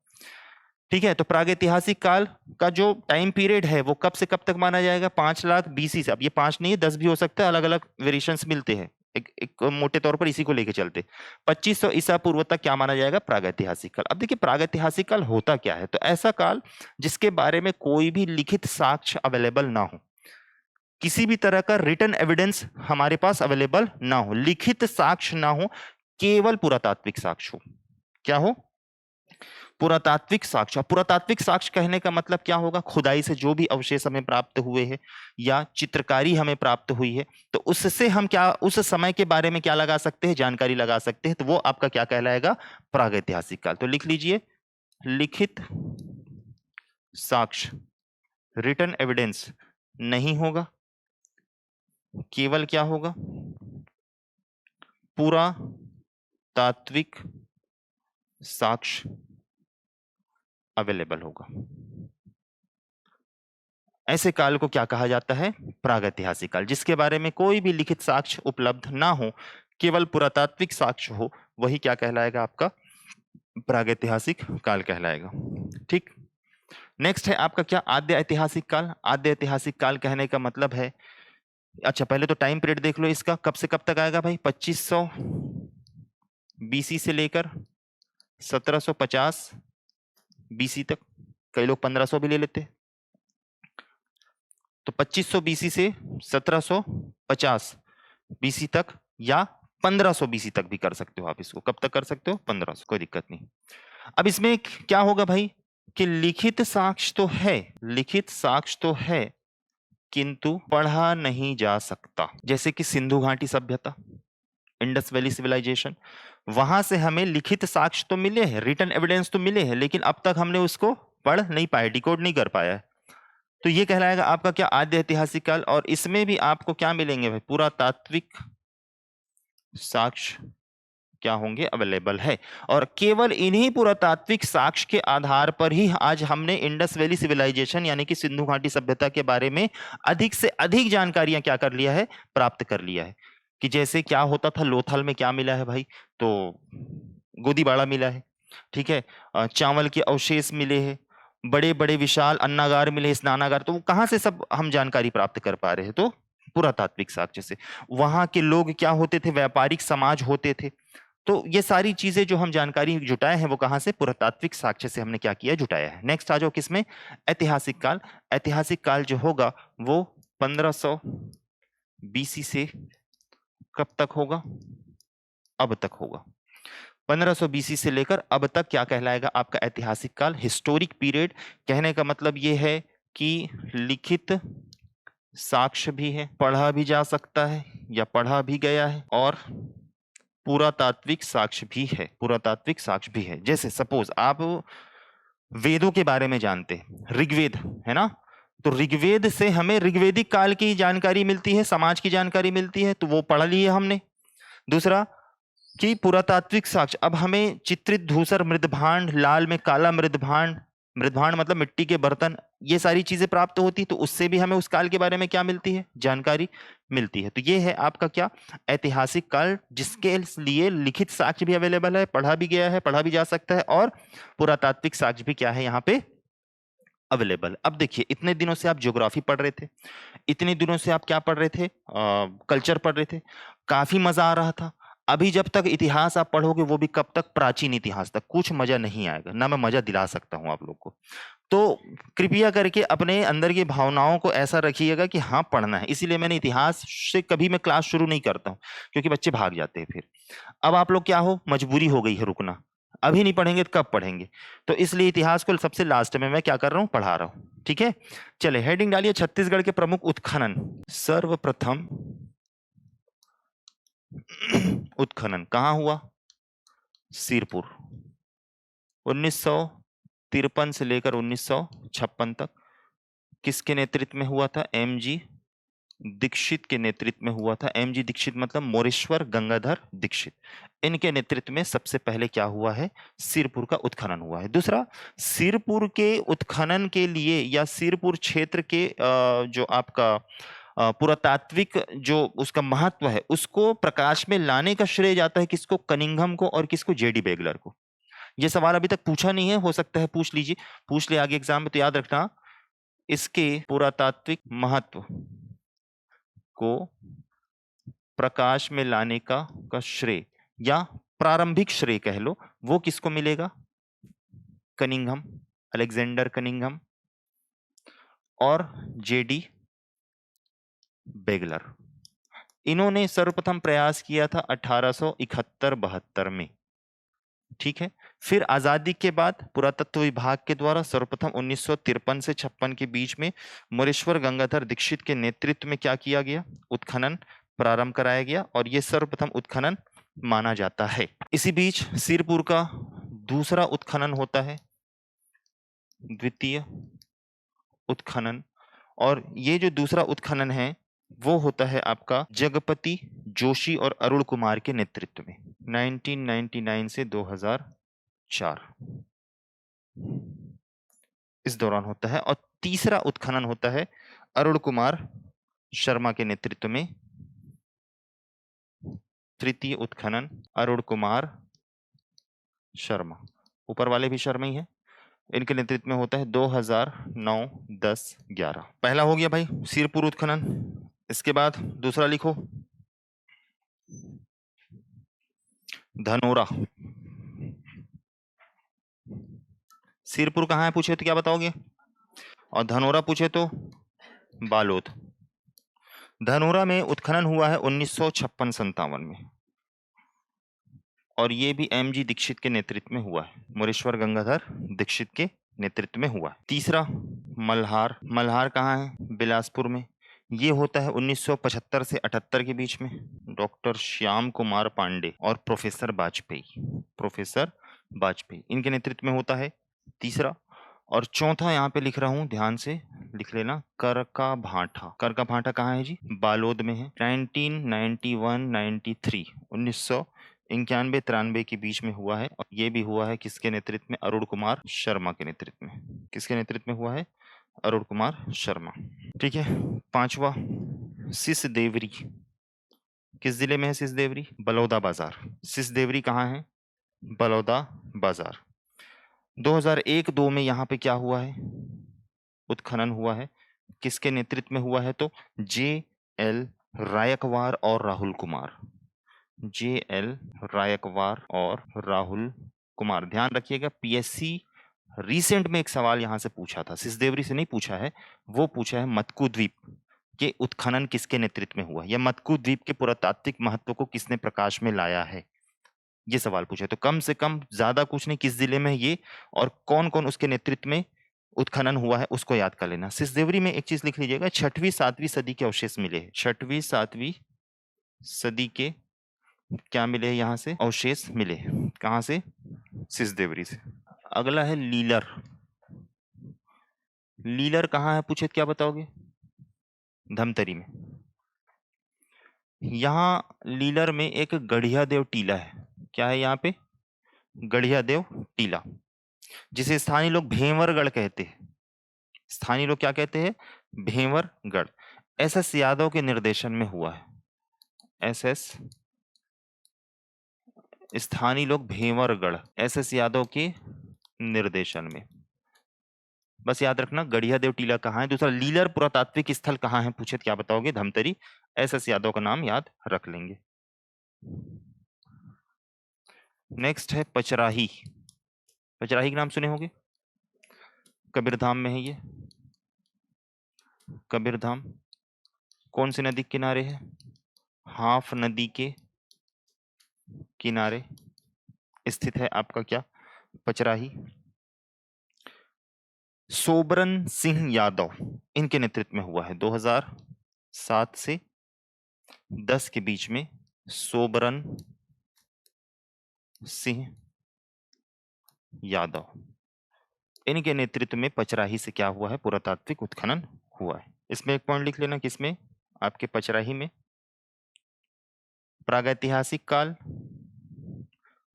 ठीक है। तो प्रागैतिहासिक काल का जो टाइम पीरियड है वो कब से कब तक माना जाएगा, 5 लाख बीसी से। अब ये 5 नहीं है, 10 भी हो सकता है, अलग अलग वेरिएशंस मिलते हैं, एक मोटे तौर पर इसी को लेके चलते। 2500 ईसा पूर्व तक क्या माना जाएगा, प्रागैतिहासिक काल। अब देखिए प्रागैतिहासिक काल होता क्या है, तो ऐसा काल जिसके बारे में कोई भी लिखित साक्ष्य अवेलेबल ना हो, किसी भी तरह का रिटन एविडेंस हमारे पास अवेलेबल ना हो, लिखित साक्ष्य ना हो, केवल पुरातात्विक साक्ष्य हो। क्या हो, पुरातात्विक साक्ष्य। पुरातात्विक साक्ष्य कहने का मतलब क्या होगा, खुदाई से जो भी अवशेष हमें प्राप्त हुए हैं या चित्रकारी हमें प्राप्त हुई है, तो उससे हम क्या उस समय के बारे में क्या लगा सकते हैं, जानकारी लगा सकते हैं। तो वो आपका क्या कहलाएगा, प्रागैतिहासिक काल। तो लिख लीजिए, लिखित साक्ष्य, रिटन एविडेंस नहीं होगा, केवल क्या होगा, पुरातात्विक साक्ष्य अवेलेबल होगा। ऐसे काल को क्या कहा जाता है, प्रागैतिहासिक काल। जिसके बारे में कोई भी लिखित साक्ष्य उपलब्ध ना हो, केवल पुरातात्विक साक्ष्य हो, वही क्या कहलाएगा, आपका प्रागैतिहासिक काल कहलाएगा। ठीक। नेक्स्ट है आपका क्या, आद्य ऐतिहासिक काल। आद्य ऐतिहासिक काल कहने का मतलब है, अच्छा पहले तो टाइम पीरियड देख लो इसका, कब से कब तक आएगा भाई, 2500 बीसी से लेकर 1750 बीसी तक। कई लोग 1500 भी ले लेते। तो 2500 बीसी से 1750 बीसी तक, या 1500 बीसी तक भी कर सकते हो आप इसको। कब तक कर सकते हो, 1500, कोई दिक्कत नहीं। अब इसमें क्या होगा भाई, कि लिखित साक्ष्य तो है, लिखित साक्ष्य तो है, किंतु पढ़ा नहीं जा सकता। जैसे कि सिंधु घाटी सभ्यता, इंडस वैली सिविलाइजेशन, वहां से हमें लिखित साक्ष्य तो मिले हैं, रिटन एविडेंस तो मिले हैं, लेकिन अब तक हमने उसको पढ़ नहीं पाए, डिकोड नहीं कर पाया है। तो ये कहलाएगा आपका क्या, आद्य ऐतिहासिक काल। और इसमें भी आपको क्या मिलेंगे भाई, पुरातात्विक साक्ष्य क्या होंगे, अवेलेबल है। और केवल इन्हीं पुरातात्विक साक्ष्य के आधार पर ही आज हमने इंडस वैली सिविलाइजेशन यानी कि सिंधु घाटी सभ्यता के बारे में अधिक से अधिक जानकारियां क्या कर लिया है, प्राप्त कर लिया है। कि जैसे क्या होता था, लोथल में क्या मिला है भाई, तो गोदीबाड़ा मिला है, ठीक है, चावल के अवशेष मिले हैं, बड़े बड़े विशाल अन्नागार मिले, स्नानागार। तो कहां से सब हम जानकारी प्राप्त कर पा रहे हैं, तो पुरातात्विक साक्ष्य से। वहां के लोग क्या होते थे, व्यापारिक समाज होते थे। तो ये सारी चीजें जो हम जानकारी जुटाए हैं वो कहां से, पुरातात्विक साक्ष्य से हमने क्या किया, जुटाया है। नेक्स्ट आ जाओ किसमें, ऐतिहासिक काल। ऐतिहासिक काल जो होगा वो 1500 बीसी से कब तक होगा, अब तक होगा। 1500 बीसी से लेकर अब तक क्या कहलाएगा आपका ऐतिहासिक काल, हिस्टोरिक पीरियड। कहने का मतलब ये है कि लिखित साक्ष्य भी है, पढ़ा भी जा सकता है या पढ़ा भी गया है, और पुरातात्विक साक्ष्य भी है, पुरातात्विक साक्ष्य भी है। जैसे सपोज आप वेदों के बारे में जानते हैं, ऋग्वेद है ना, तो ऋग्वेद से हमें ऋग्वेदिक काल की जानकारी मिलती है, समाज की जानकारी मिलती है, तो वो पढ़ ली है हमने। दूसरा कि पुरातात्विक साक्ष्य, अब हमें चित्रित धूसर मृदभांड, लाल में काला मृदभांड, मृदभांड मतलब मिट्टी के बर्तन, ये सारी चीजें प्राप्त होती, तो उससे भी हमें उस काल के बारे में क्या मिलती है, जानकारी मिलती है। तो ये है आपका क्या, ऐतिहासिक काल, जिसके लिए लिखित साक्ष्य भी अवेलेबल है, पढ़ा भी गया है, पढ़ा भी जा सकता है, और पुरातात्विक साक्ष्य भी क्या है यहाँ पे अवेलेबल। अब देखिए, इतने दिनों से आप ज्योग्राफी पढ़ रहे थे, इतने दिनों से आप क्या पढ़ रहे थे, कल्चर पढ़ रहे थे, काफी मजा आ रहा था। अभी जब तक इतिहास आप पढ़ोगे, वो भी कब तक, प्राचीन इतिहास तक, कुछ मजा नहीं आएगा, ना मैं मजा दिला सकता हूं आप लोग को। तो कृपया करके अपने अंदर की भावनाओं को ऐसा रखिएगा कि हाँ पढ़ना है। इसीलिए मैंने इतिहास से कभी मैं क्लास शुरू नहीं करता हूं, क्योंकि बच्चे भाग जाते हैं फिर। अब आप लोग क्या हो, मजबूरी हो गई है रुकना, अभी नहीं पढ़ेंगे तो कब पढ़ेंगे। तो इसलिए इतिहास को सबसे लास्ट में मैं क्या कर रहा हूं, पढ़ा रहा हूं। ठीक है, चले हेडिंग डालिए, छत्तीसगढ़ के प्रमुख उत्खनन। सर्वप्रथम उत्खनन कहां हुआ, सिरपुर। 1953 से लेकर 1956 तक किसके नेतृत्व में हुआ था? एमजी दीक्षित के नेतृत्व में हुआ था। एमजी दीक्षित मतलब मोरेश्वर गंगाधर दीक्षित। इनके नेतृत्व में सबसे पहले क्या हुआ है? सिरपुर का उत्खनन हुआ है। दूसरा, सिरपुर के उत्खनन के लिए या सिरपुर क्षेत्र के जो आपका पुरातात्विक जो उसका महत्व है उसको प्रकाश में लाने का श्रेय जाता है किसको? कनिंघम को और किसको? जेडी बेगलर को। ये सवाल अभी तक पूछा नहीं है, हो सकता है पूछ लीजिए, पूछ ले आगे एग्जाम में, तो याद रखना इसके पुरातात्विक महत्व को प्रकाश में लाने का श्रेय या प्रारंभिक श्रेय कह लो, वो किसको मिलेगा? कनिंघम, अलेक्जेंडर कनिंघम और जेडी बेगलर। इन्होंने सर्वप्रथम प्रयास किया था 1871-72 में। ठीक है। फिर आजादी के बाद पुरातत्व विभाग के द्वारा सर्वप्रथम 1953 से 56 के बीच में मोरेश्वर गंगाधर दीक्षित के नेतृत्व में क्या किया गया? उत्खनन प्रारंभ कराया गया और यह सर्वप्रथम उत्खनन माना जाता है। इसी बीच सिरपुर का दूसरा उत्खनन होता है, द्वितीय उत्खनन, और ये जो दूसरा उत्खनन है वो होता है आपका जगपति जोशी और अरुण कुमार के नेतृत्व में 1999 से 2004 इस दौरान होता है। और तीसरा उत्खनन होता है अरुण कुमार शर्मा के नेतृत्व में। तृतीय उत्खनन अरुण कुमार शर्मा, ऊपर वाले भी शर्मा ही है, इनके नेतृत्व में होता है 2009, 10, 11। पहला हो गया भाई सिरपुर उत्खनन। इसके बाद दूसरा लिखो, धनोरा। सिरपुर कहाँ है पूछे तो क्या बताओगे? और धनोरा पूछे तो बालोद। धनोरा में उत्खनन हुआ है 1956-57 में और ये भी एमजी दीक्षित के नेतृत्व में हुआ है, मोरेश्वर गंगाधर दीक्षित के नेतृत्व में हुआ है। तीसरा मल्हार। मल्हार कहाँ है? बिलासपुर में। ये होता है 1975 से 78 के बीच में। डॉक्टर श्याम कुमार पांडे और प्रोफेसर वाजपेयी इनके नेतृत्व में होता है। तीसरा और चौथा यहाँ पे लिख रहा हूँ, ध्यान से लिख लेना, करका भाटा। करका भाटा कहाँ है जी? बालोद में है। 1991-93 1991-93 के बीच में हुआ है और ये भी हुआ है किसके नेतृत्व में? अरुण कुमार शर्मा के नेतृत्व में। किसके नेतृत्व में हुआ है? अरुण कुमार शर्मा। ठीक है। पांचवा सिसदेवरी। किस जिले में है सिसदेवरी? बलौदा बाजार। सिसदेवरी कहाँ है? बलौदा बाजार। 2001-2 में यहाँ पे क्या हुआ है? उत्खनन हुआ है। किसके नेतृत्व में हुआ है? तो JL रायकवार और राहुल कुमार। JL रायकवार और राहुल कुमार। ध्यान रखिएगा, PSC रिसेंट में एक सवाल यहां से पूछा था, सिसदेवरी से नहीं पूछा है, वो पूछा है मत्कू द्वीप के उत्खनन किसके नेतृत्व में हुआ, या मत्कू द्वीप के पुरातात्विक महत्व को किसने प्रकाश में लाया है, ये सवाल पूछे। तो कम से कम, ज्यादा कुछ नहीं, किस जिले में है ये और कौन कौन उसके नेतृत्व में उत्खनन हुआ है उसको याद कर लेना। सिसदेवरी में एक चीज लिख लीजिएगा, 6वीं-7वीं सदी के अवशेष मिले। 6वीं-7वीं सदी के क्या मिले? यहां से अवशेष मिले। कहां से? सिसदेवरी से। अगला है लीलर। लीलर कहाँ है पूछे तो क्या बताओगे? धमतरी में। यहाँ लीलर में एक गढ़िया देव टीला है। क्या है यहाँ पे? गढ़िया देव टीला, जिसे स्थानीय लोग भेंवरगढ़ कहते हैं। स्थानीय लोग क्या कहते हैं? भेंवरगढ़। SS यादव के निर्देशन में हुआ है। SS, स्थानीय लोग भेंवरगढ़, SS यादव के निर्देशन में। बस याद रखना गढ़िया देव टीला कहाँ है। दूसरा, लीलर पुरातात्विक स्थल कहाँ है पूछे तो क्या बताओगे? धमतरी। SS यादव का नाम याद रख लेंगे। नेक्स्ट है पचराही। पचराही का नाम सुने होंगे, कबीरधाम में है ये। कबीरधाम कौन सी नदी के किनारे है? हाफ नदी के किनारे स्थित है आपका क्या? पचराही। सोबरन सिंह यादव इनके नेतृत्व में हुआ है 2007 से 10 के बीच में। सोबरन सिंह यादव, इनके नेतृत्व में पचराही से क्या हुआ है, पुरातात्विक उत्खनन हुआ है। इसमें एक पॉइंट लिख लेना, किसमें, आपके पचराही में। प्रागैतिहासिक काल,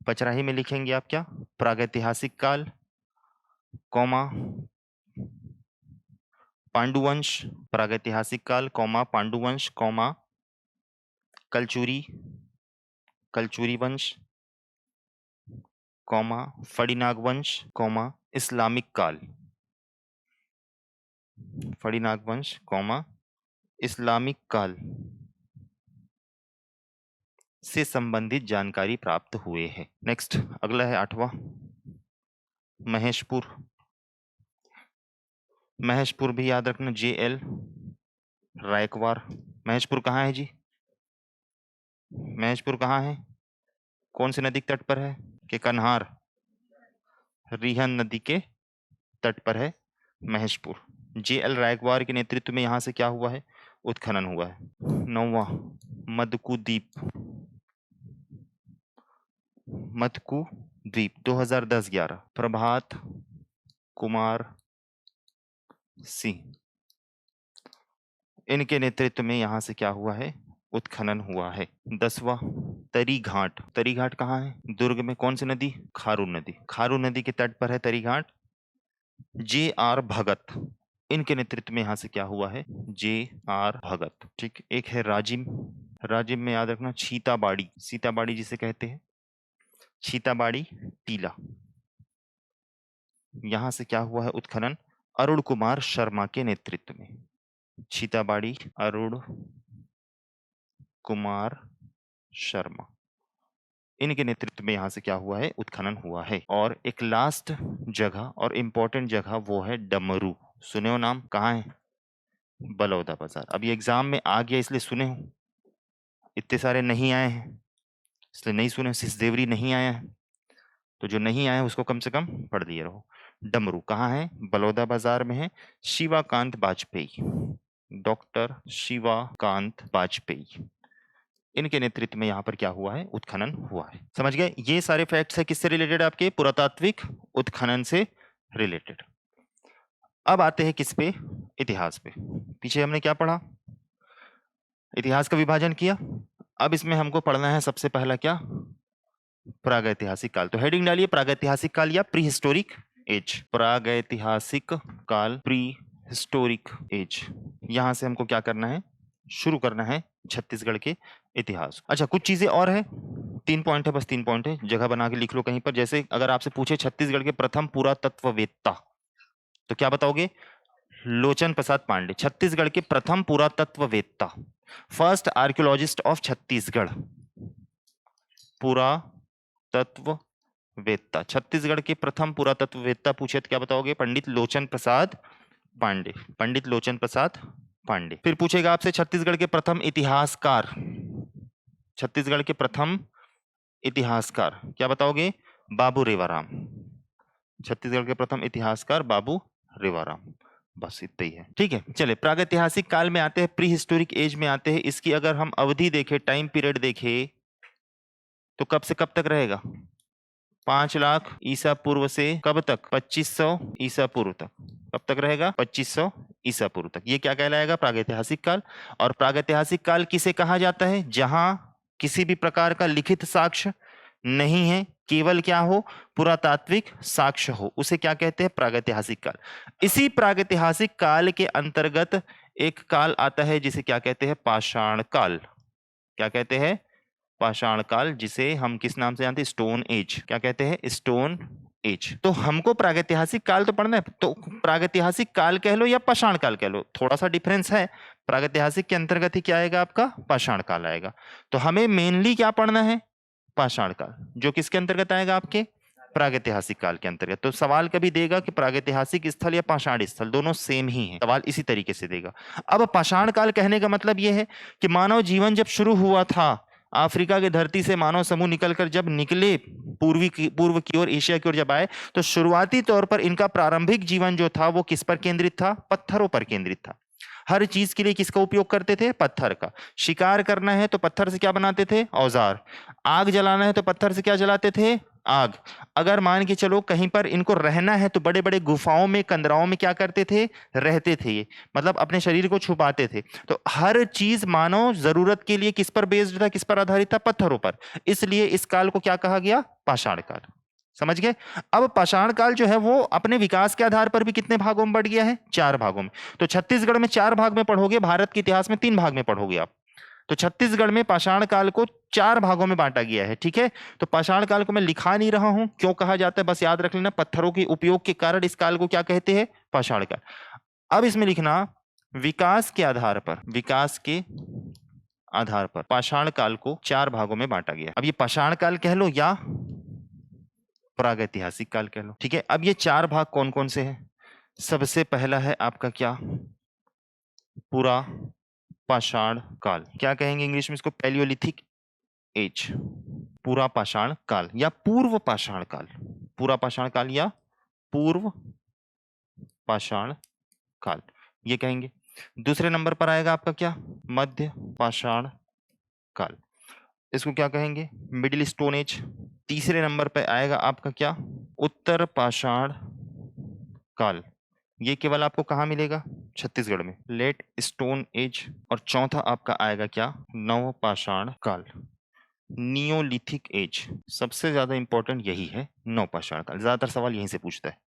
पचराही में लिखेंगे आप क्या, प्रागैतिहासिक काल, कौमा पांडुवंश, प्रागैतिहासिक काल कौमा पांडुवंश कौमा कलचुरी, कलचुरी वंश, कौमा फड़ीनाग वंश, कौमा इस्लामिक काल, फड़ीनाग वंश, कौमा इस्लामिक काल से संबंधित जानकारी प्राप्त हुए हैं। नेक्स्ट अगला है 8वां, महेशपुर। महेशपुर भी याद रखना, JL रायकवार। महेशपुर कहाँ है जी, महेशपुर कहाँ है, कौन से नदी के तट पर है, कि कन्हार, रिहन नदी के तट पर है महेशपुर। JL रायकवार के नेतृत्व में यहां से क्या हुआ है, उत्खनन हुआ है। 9वां, मदकू द्वीप, मदकू द्वीप 2010-11, प्रभात कुमार सिंह, इनके नेतृत्व में यहां से क्या हुआ है, उत्खनन हुआ है। 10वां, तरी घाट। तरी घाट कहाँ है, दुर्ग में, कौन सी नदी, खारू नदी, खारू नदी के तट पर है तरी घाट। JR भगत, इनके नेतृत्व में यहां से क्या हुआ है, JR भगत। ठीक, एक है राजिम। राजिम में याद रखना छीताबाड़ी, सीताबाड़ी जिसे कहते हैं, छीताबाड़ी टीला, यहां से क्या हुआ है उत्खनन, अरुण कुमार शर्मा के नेतृत्व में। छीताबाड़ी अरुण कुमार शर्मा, इनके नेतृत्व में यहां से क्या हुआ है, उत्खनन हुआ है। और एक लास्ट जगह और इंपॉर्टेंट जगह वो है डमरू, सुने हो नाम, कहाँ है, बलौदा बाजार। अभी एग्जाम में आ गया इसलिए सुने हो, इतने सारे नहीं आए हैं इसलिए नहीं सुने, सिसदेवरी नहीं आया है, तो जो नहीं आया उसको कम से कम पढ़ दिए रहो। डमरू कहाँ है, बलौदा बाजार में है। शिवाकांत वाजपेयी, डॉक्टर शिवाकांत वाजपेयी, इनके नेतृत्व में यहाँ पर क्या हुआ है, उत्खनन हुआ है। समझ गए, ये सारे फैक्ट्स है किससे रिलेटेड, आपके पुरातात्विक उत्खनन से रिलेटेड। अब आते हैं किस पे, इतिहास पे। पीछे हमने क्या पढ़ा, इतिहास का विभाजन किया। अब इसमें हमको पढ़ना है सबसे पहला क्या, प्रागैतिहासिक काल। तो हेडिंग डालिए प्रागैतिहासिक काल या प्री हिस्टोरिक एज। प्रागैतिहासिक काल, प्री हिस्टोरिक एज, यहां से हमको क्या करना है, शुरू करना है छत्तीसगढ़ के इतिहास। अच्छा, कुछ चीजें और है, 3 पॉइंट है, बस 3 पॉइंट है, जगह बना के लिख लो कहीं पर। जैसे अगर आपसे पूछे छत्तीसगढ़ के प्रथम पुरातत्ववेत्ता, तो क्या बताओगे, लोचन प्रसाद पांडे। छत्तीसगढ़ के प्रथम पुरातत्ववेत्ता, फर्स्ट आर्कियोलॉजिस्ट ऑफ छत्तीसगढ़, पुरातत्ववेत्ता, छत्तीसगढ़ के प्रथम पुरातत्ववेत्ता पूछे तो क्या बताओगे, पंडित लोचन प्रसाद पांडे, पंडित लोचन प्रसाद पांडे। फिर पूछेगा आपसे छत्तीसगढ़ के प्रथम इतिहासकार, छत्तीसगढ़ के प्रथम इतिहासकार, क्या बताओगे, बाबू रेवाराम, छत्तीसगढ़ के प्रथम इतिहासकार बाबू रेवाराम। बस इतना ही है, ठीक है। चले प्रागैतिहासिक काल में आते हैं, प्री हिस्टोरिक एज में आते हैं। इसकी अगर हम अवधि देखें, टाइम पीरियड देखें, तो कब से कब तक रहेगा, 5 लाख ईसा पूर्व से कब तक, 2500 ईसा पूर्व तक। कब तक रहेगा, 2500 ईसा पूर्व तक। ये क्या कहलाएगा, प्रागैतिहासिक काल। और प्रागैतिहासिक काल किसे कहा जाता है, जहां किसी भी प्रकार का लिखित साक्ष्य नहीं है, केवल क्या हो, पुरातात्विक साक्ष्य हो, उसे क्या कहते हैं, प्रागैतिहासिक काल। इसी प्रागैतिहासिक काल के अंतर्गत एक काल आता है जिसे क्या कहते हैं, पाषाण काल। क्या कहते हैं, पाषाण काल, जिसे हम किस नाम से जानते हैं, स्टोन एज। क्या कहते हैं, स्टोन एज। तो हमको प्रागैतिहासिक काल तो पढ़ना है, तो प्रागैतिहासिक काल कह लो या पाषाण काल कह लो, थोड़ा सा डिफरेंस है। प्रागैतिहासिक के अंतर्गत ही क्या आएगा, आपका पाषाण काल आएगा। तो हमें मेनली क्या पढ़ना है, पाषाण काल, जो किसके अंतर्गत आएगा, आपके प्रागैतिहासिक काल के अंतर्गत। तो सवाल कभी देगा कि प्रागैतिहासिक स्थल या पाषाण स्थल, दोनों सेम ही है, सवाल इसी तरीके से देगा। अब पाषाण काल कहने का मतलब यह है कि मानव जीवन जब शुरू हुआ था, अफ्रीका की धरती से मानव समूह निकलकर जब निकले पूर्व की ओर, एशिया की ओर जब आए, तो शुरुआती तौर पर इनका प्रारंभिक जीवन जो था वो किस पर केंद्रित था, पत्थरों पर केंद्रित था। हर चीज के लिए किसका उपयोग करते थे? पत्थर का। शिकार करना है तो पत्थर से क्या बनाते थे? औजार। आग जलाना है तो पत्थर से क्या जलाते थे? आग। अगर मान के चलो कहीं पर इनको रहना है तो बड़े बड़े गुफाओं में, कंदराओं में क्या करते थे? रहते थे ये, मतलब अपने शरीर को छुपाते थे। तो हर चीज मानव जरूरत के लिए किस पर बेस्ड था, किस पर आधारित था? पत्थरों पर। इसलिए इस काल को क्या कहा गया? पाषाण काल। समझ गए? अब पाषाण काल जो है वो अपने विकास के आधार पर भी कितने भागों में बढ़ गया है? 4 भागों में। तो छत्तीसगढ़ में 4 भाग में पढ़ोगे, भारत के इतिहास में 3 भाग में पढ़ोगे आप। तो छत्तीसगढ़ में पाषाण काल को 4 भागों में बांटा गया है। ठीक है, तो पाषाण काल को मैं लिखा नहीं रहा हूं, क्यों कहा जाता है बस याद रख लेना, पत्थरों के उपयोग के कारण इस काल को क्या कहते हैं? पाषाण काल। अब इसमें लिखना विकास के आधार पर, विकास के आधार पर पाषाण काल को 4 भागों में बांटा गया। अब ये पाषाण काल कह लो या प्रागैतिहासिक काल कह लो। ठीक है, अब ये 4 भाग कौन कौन से हैं? सबसे पहला है आपका क्या? पूरा पाषाण काल। क्या कहेंगे इंग्लिश में इसको? Paleolithic age. पूरा पाषाण काल या पूर्व पाषाण काल। पूरा पाषाण काल या पूर्व पाषाण काल, ये कहेंगे। दूसरे नंबर पर आएगा आपका क्या? मध्य पाषाण काल। इसको क्या कहेंगे? Middle stone age. तीसरे नंबर पर आएगा आपका क्या? उत्तर पाषाण काल। ये केवल आपको कहाँ मिलेगा? छत्तीसगढ़ में, लेट स्टोन एज। और चौथा आपका आएगा क्या? नव पाषाण काल, नियोलिथिक एज। सबसे ज्यादा इंपॉर्टेंट यही है, नव पाषाण काल। ज्यादातर सवाल यहीं से पूछता है।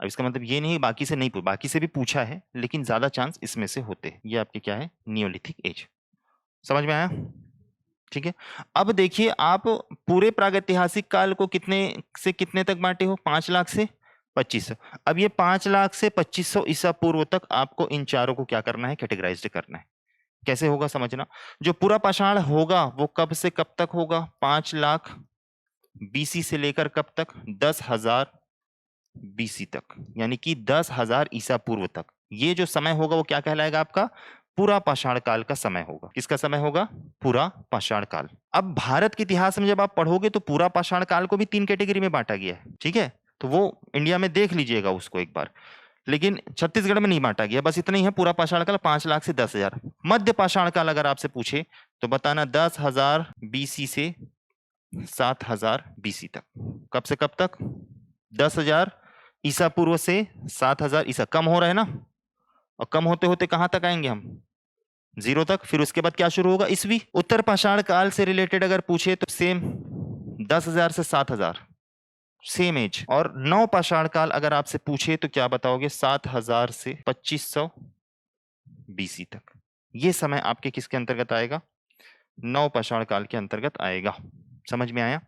अब इसका मतलब ये नहीं बाकी से नहीं, बाकी से भी पूछा है लेकिन ज्यादा चांस इसमें से होते हैं। ये आपके क्या है? Neolithic age. समझ में आया? ठीक है, अब देखिए आप पूरे प्रागैतिहासिक काल को कितने से कितने तक बांटे हो? 5 लाख से 2500। अब ये 5 लाख से 2500 ईसा पूर्व तक आपको इन चारों को क्या करना है? कैटेगराइज करना है। कैसे होगा समझना। जो पूरा पाषाण होगा वो कब से कब तक होगा? 5 लाख बीसी से लेकर कब तक? 10,000 बीसी तक, यानी कि 10,000 ईसा पूर्व तक। ये जो समय होगा वो क्या कहलाएगा? आपका पूरा पाषाण काल का समय होगा। किसका समय होगा? पूरा पाषाण काल। अब भारत के इतिहास में जब आप पढ़ोगे तो पूरा पाषाण काल को भी 3 कैटेगरी में बांटा गया है। ठीक है, तो वो इंडिया में देख लीजिएगा उसको एक बार, लेकिन छत्तीसगढ़ में नहीं बांटा गया। बस इतना ही है, पूरा पाषाण काल 5 लाख से 10,000। मध्य पाषाण काल अगर आपसे पूछे तो बताना 10,000 बीसी से 7,000 बीसी तक। कब से कब तक? 10,000 ईसा पूर्व से 7,000 ईसा। कम हो रहा है ना, और कम होते होते कहां तक आएंगे हम? 0 तक। फिर उसके बाद क्या शुरू होगा? ईसवी। उत्तर पाषाण काल से रिलेटेड अगर पूछे तो सेम 10,000 से 7,000, सेम एज। और नव पाषाण काल अगर आपसे पूछे तो क्या बताओगे? 7,000 से 2500 बीसी तक। ये समय आपके किसके अंतर्गत आएगा? नव पाषाण काल के अंतर्गत आएगा। समझ में आया?